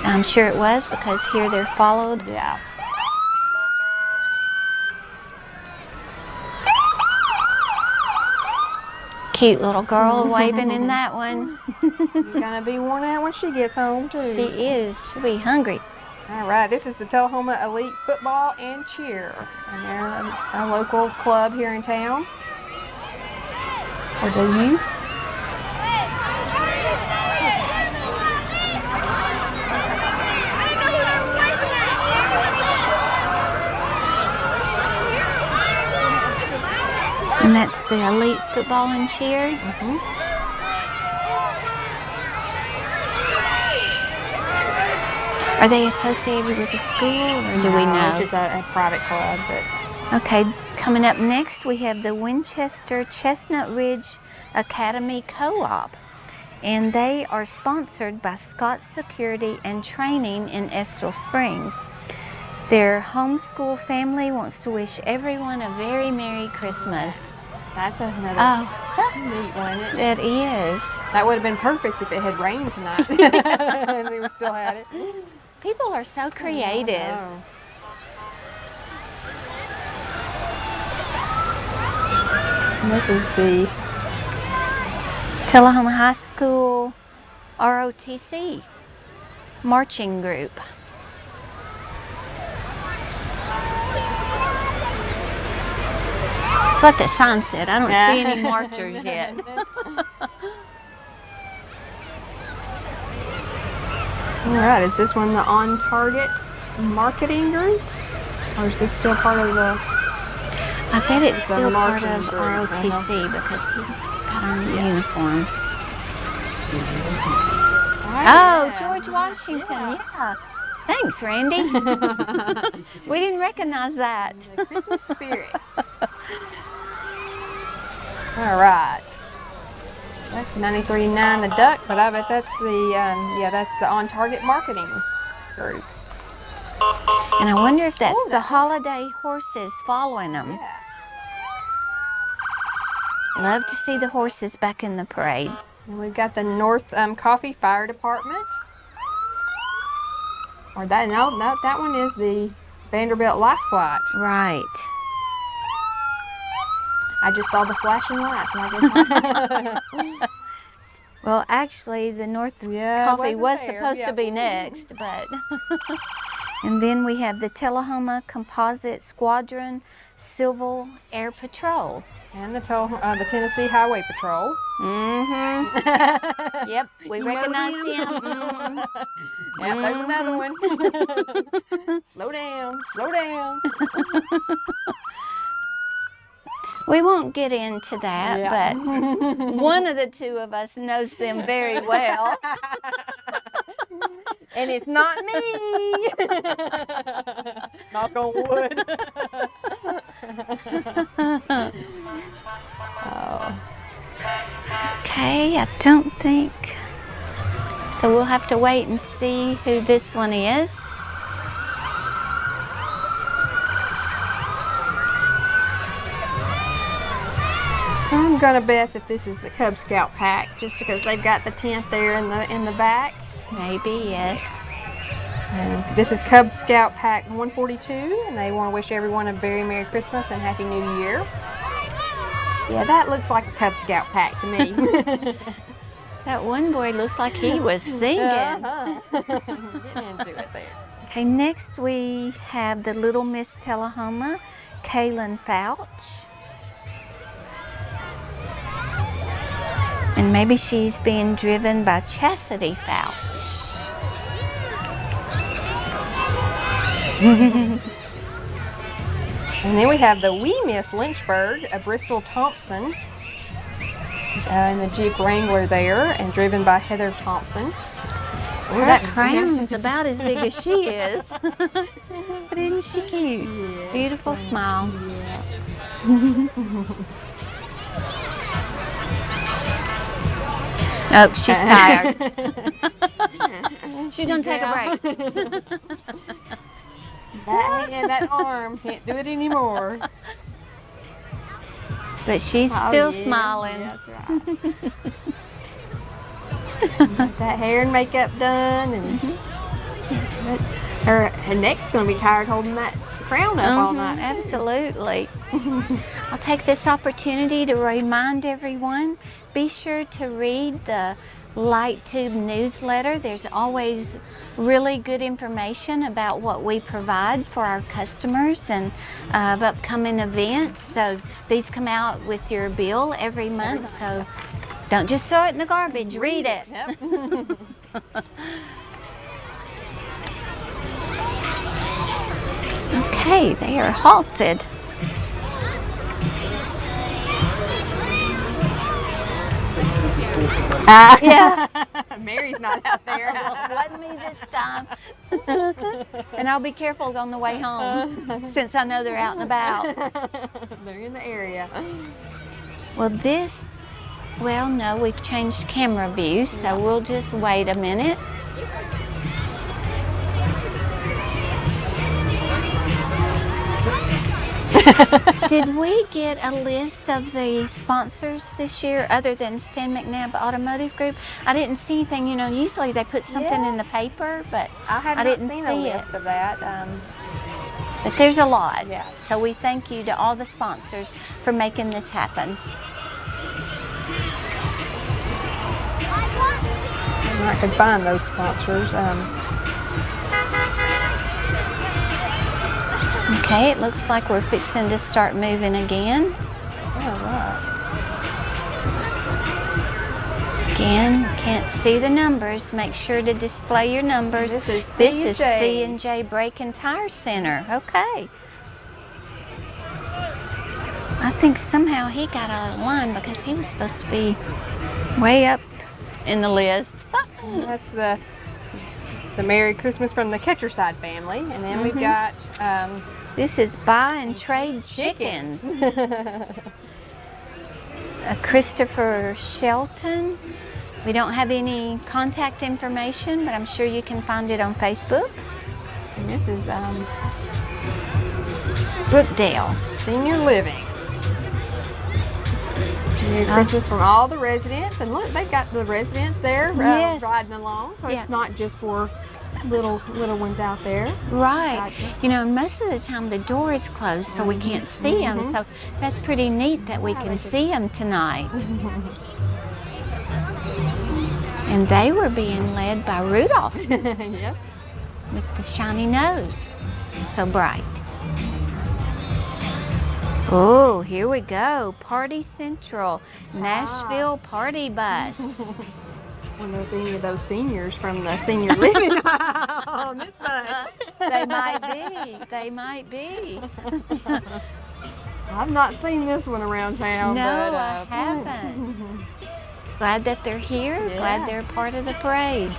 I'm sure it was, because here they're followed. Yeah. Cute little girl waving in that one. You're gonna be worn out when she gets home too. She is. She'll be hungry. All right, this is the Tullahoma Elite Football and Cheer, and they're a local club here in town for the youth. And that's the Elite Football and Cheer. Are they associated with a school, or do we No, know? It's just a private club. Okay, coming up next, we have the Winchester Chestnut Ridge Academy Co-op, and they are sponsored by Scott Security and Training in Estill Springs. Their homeschool family wants to wish everyone a very Merry Christmas. That's another Oh, neat one. it is. That would have been perfect if it had rained tonight, and we still had it. People are so creative. Oh. And this is the Tullahoma High School ROTC marching group. That's what the sign said. I don't see any marchers yet. All right, is this one the On Target marketing group? Or is this still part of the... I bet it's It's a still part marching of group, ROTC because he's got on the uniform. Oh, George Washington, yeah. Thanks, Randy. We didn't recognize that. The Christmas spirit. All right. That's 93.9 the duck, but I bet that's the that's the On Target marketing group. And I wonder if that's the holiday horses following them. Yeah. Love to see the horses back in the parade. And we've got the North Coffee Fire Department. Or that that one is the Vanderbilt Life Flight. Right. I just saw the flashing lights, and I guess Well, actually, the North Yeah, it Coffee wasn't was there, supposed yeah. to be next, but. And then we have the Tullahoma Composite Squadron Civil Air Patrol. and the Tennessee Highway Patrol. Mm-hmm. Yep, we You recognize know him. him. Mhm. Yep, there's another one. Slow down, slow down. We won't get into that, Yeah. but one of the two of us knows them very well. And it's not me. Knock on wood. Oh. Okay, I don't think. So we'll have to wait and see who this one is. I'm gonna bet that this is the Cub Scout pack, just because they've got the tent there in the back. Maybe, yes. And this is Cub Scout pack 142, and they want to wish everyone a very Merry Christmas and Happy New Year. Yeah, that looks like a Cub Scout pack to me. That one boy looks like he was singing. Getting into it there. Okay, next we have the Little Miss Tullahoma, Kaylin Fouch. And maybe she's being driven by Chastity Fouch. And then we have the Wee Miss Lynchburg, a Bristol Thompson, in the Jeep Wrangler there, and driven by Heather Thompson. Ooh, that crown's about as big as she is. But isn't she cute? Yeah, Beautiful smile. Yeah. Oh, she's tired. She's gonna take a break. That hand, that arm, can't do it anymore. But she's still yeah, smiling. That's right. Got that hair and makeup done, and her neck's gonna be tired holding that crown up all night. Absolutely. I'll take this opportunity to remind everyone, be sure to read the Light Tube newsletter. There's always really good information about what we provide for our customers and of upcoming events. So these come out with your bill every month. So don't just throw it in the garbage. Read it. Yep. Okay, they are halted. Yeah. Mary's not out there. Wasn't me this time. And I'll be careful on the way home since I know they're out and about. They're in the area. Well, no, we've changed camera view, so we'll just wait a minute. Did we get a list of the sponsors this year other than Stan McNabb Automotive Group? I didn't see anything. You know, usually they put something in the paper, but I didn't seen see a it. list of that. But there's a lot. Yeah. So we thank you to all the sponsors for making this happen. I could find those sponsors. Okay, it looks like we're fixing to start moving again. All right. Again, can't see the numbers. Make sure to display your numbers. This is D&J Brake and Tire Center. Okay. I think somehow he got out of line because he was supposed to be way up in the list. That's the Merry Christmas from the Catcherside family, and then we've got This is Buy and Trade Chickens. Christopher Shelton. We don't have any contact information, but I'm sure you can find it on Facebook. and this is Brookdale. Senior Living. Merry Christmas from all the residents, and look, they've got the residents there Yes. riding along, so Yeah. it's not just for little ones out there. Right. Gotcha. You know, most of the time the door is closed, so we can't see them. So that's pretty neat that we can see them tonight. And they were being led by Rudolph Yes. with the shiny nose. So bright. Oh, here we go. Party Central, Nashville Party Bus. Wonder if any of those seniors from the senior living on this bus. They might be. They might be. I've not seen this one around town. No, but, I haven't. Glad that they're here. Yeah. Glad they're part of the parade.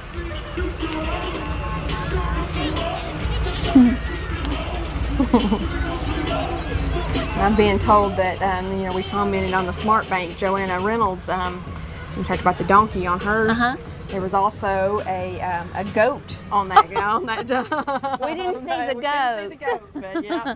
I'm being told that, we commented on the Smart Bank, Joanna Reynolds, we talked about the donkey on hers. There was also a goat on that job. We didn't see the goat. But yeah.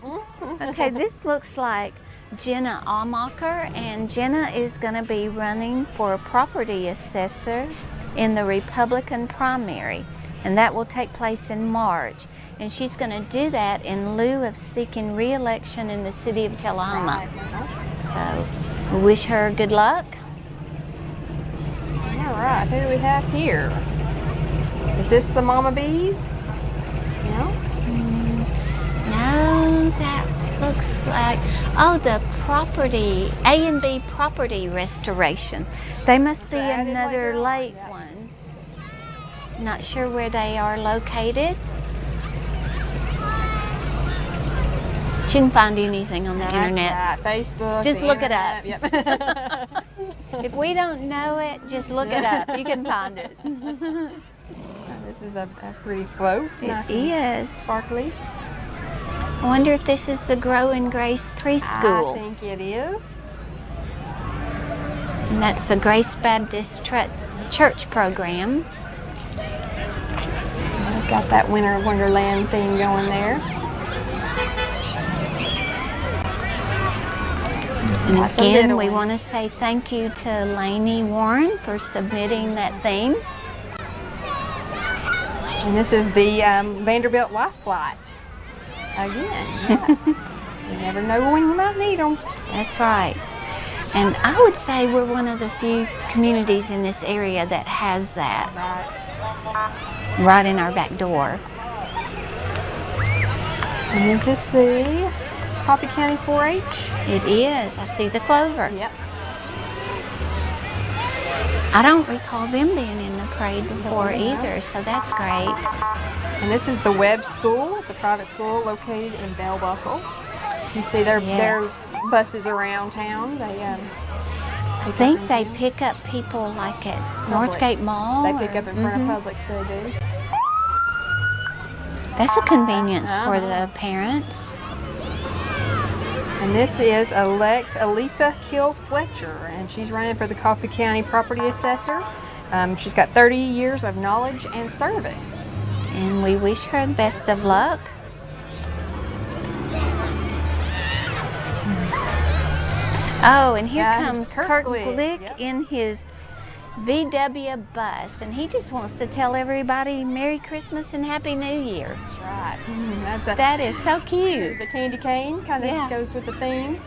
Okay, this looks like Jenna Almacher, and Jenna is going to be running for property assessor in the Republican primary, and that will take place in March. And she's going to do that in lieu of seeking re-election in the city of Tullahoma. So we wish her good luck. All right, who do we have here? Is this the Mama Bees? No? No, that looks like, oh, the property, A&B property restoration. They must be another late one. Not sure where they are located. You can find anything on the internet. Right. Facebook. Just look it up. Yep. If we don't know it, just look it up. You can find it. This is a pretty float. Nice It is. sparkly. I wonder if this is the Grow and Grace preschool. I think it is. And that's the Grace Baptist Church program. We've got that Winter Wonderland thing going there. And Lots of again, little we ones. want to say thank you to Lainey Warren for submitting that theme. And this is the Vanderbilt Life Flight. Again, yeah. You never know when you might need them. That's right. And I would say we're one of the few communities in this area that has that right in our back door. And is this the Coffee County 4-H? It is. I see the clover. Yep. I don't recall them being in the parade before either, so that's great. And this is the Webb School. It's a private school located in Bell Buckle. You see their buses around town. They I think they pick up people like at Northgate Mall. They pick up in front of Publix. They do. That's a convenience for the parents. And this is elect Elisa Hill Fletcher, and she's running for the Coffee County Property Assessor. She's got 30 years of knowledge and service. And we wish her the best of luck. Oh, and here comes Kirk Glick in his VW bus, and he just wants to tell everybody Merry Christmas and Happy New Year. That's right. That is so cute. The candy cane kind of goes with the theme.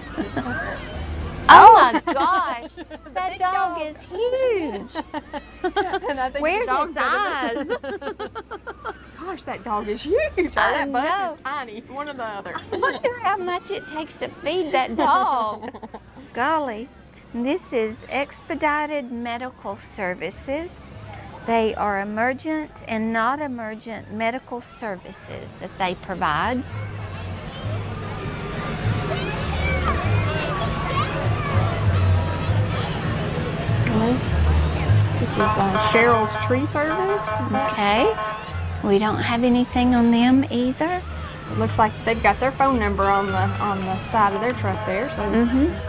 Oh my gosh, that dog is huge. And I think Where's his eyes? Gosh, that dog is huge. That bus is tiny. One or the other. I wonder how much it takes to feed that dog. Golly. This is Expedited Medical Services. They are emergent and not emergent medical services that they provide. This is Cheryl's Tree Service. Okay. We don't have anything on them either. It looks like they've got their phone number on the side of their truck there, so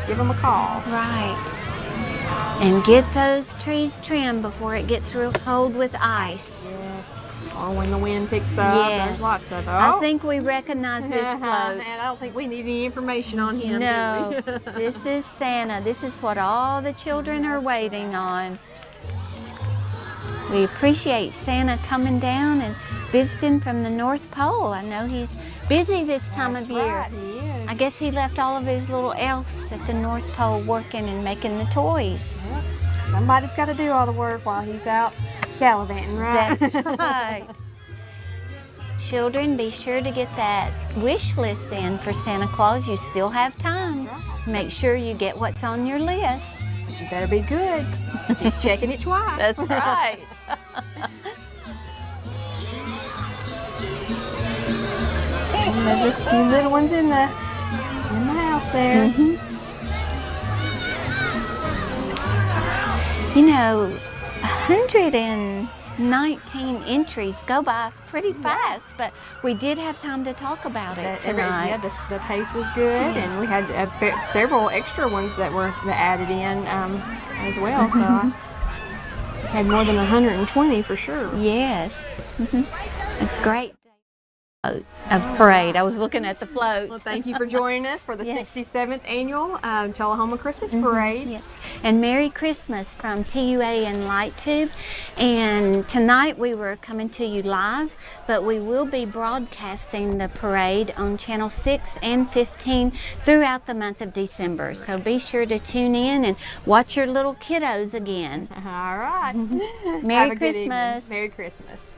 give them a call. Right. And get those trees trimmed before it gets real cold with ice. Yes. Or when the wind picks up. Yes. There's lots of them. I think we recognize this float. And I don't think we need any information on him. No. Do we? This is Santa. This is what all the children are waiting on. We appreciate Santa coming down and visiting from the North Pole. I know he's busy this time of year. Right, he is. I guess he left all of his little elves at the North Pole working and making the toys. Yep. Somebody's got to do all the work while he's out gallivanting, right? That's right. Children, be sure to get that wish list in for Santa Claus. You still have time. That's right. Make sure you get what's on your list. But you better be good, 'cause he's checking it twice. That's right. And there's a few little ones in the house. house there. You know, 119 entries go by pretty fast, but we did have time to talk about it tonight. The pace was good, Yes. and we had several extra ones that were added in as well. So I had more than 120 for sure. Yes. A great a parade. I was looking at the float. Well, thank you for joining us for the Yes. 67th annual Tullahoma Christmas Parade. Yes, and Merry Christmas from TUA and LightTube. And tonight we were coming to you live, but we will be broadcasting the parade on Channel 6 and 15 throughout the month of December. So be sure to tune in and watch your little kiddos again. All right. Merry Have a good evening. Christmas. Merry Christmas.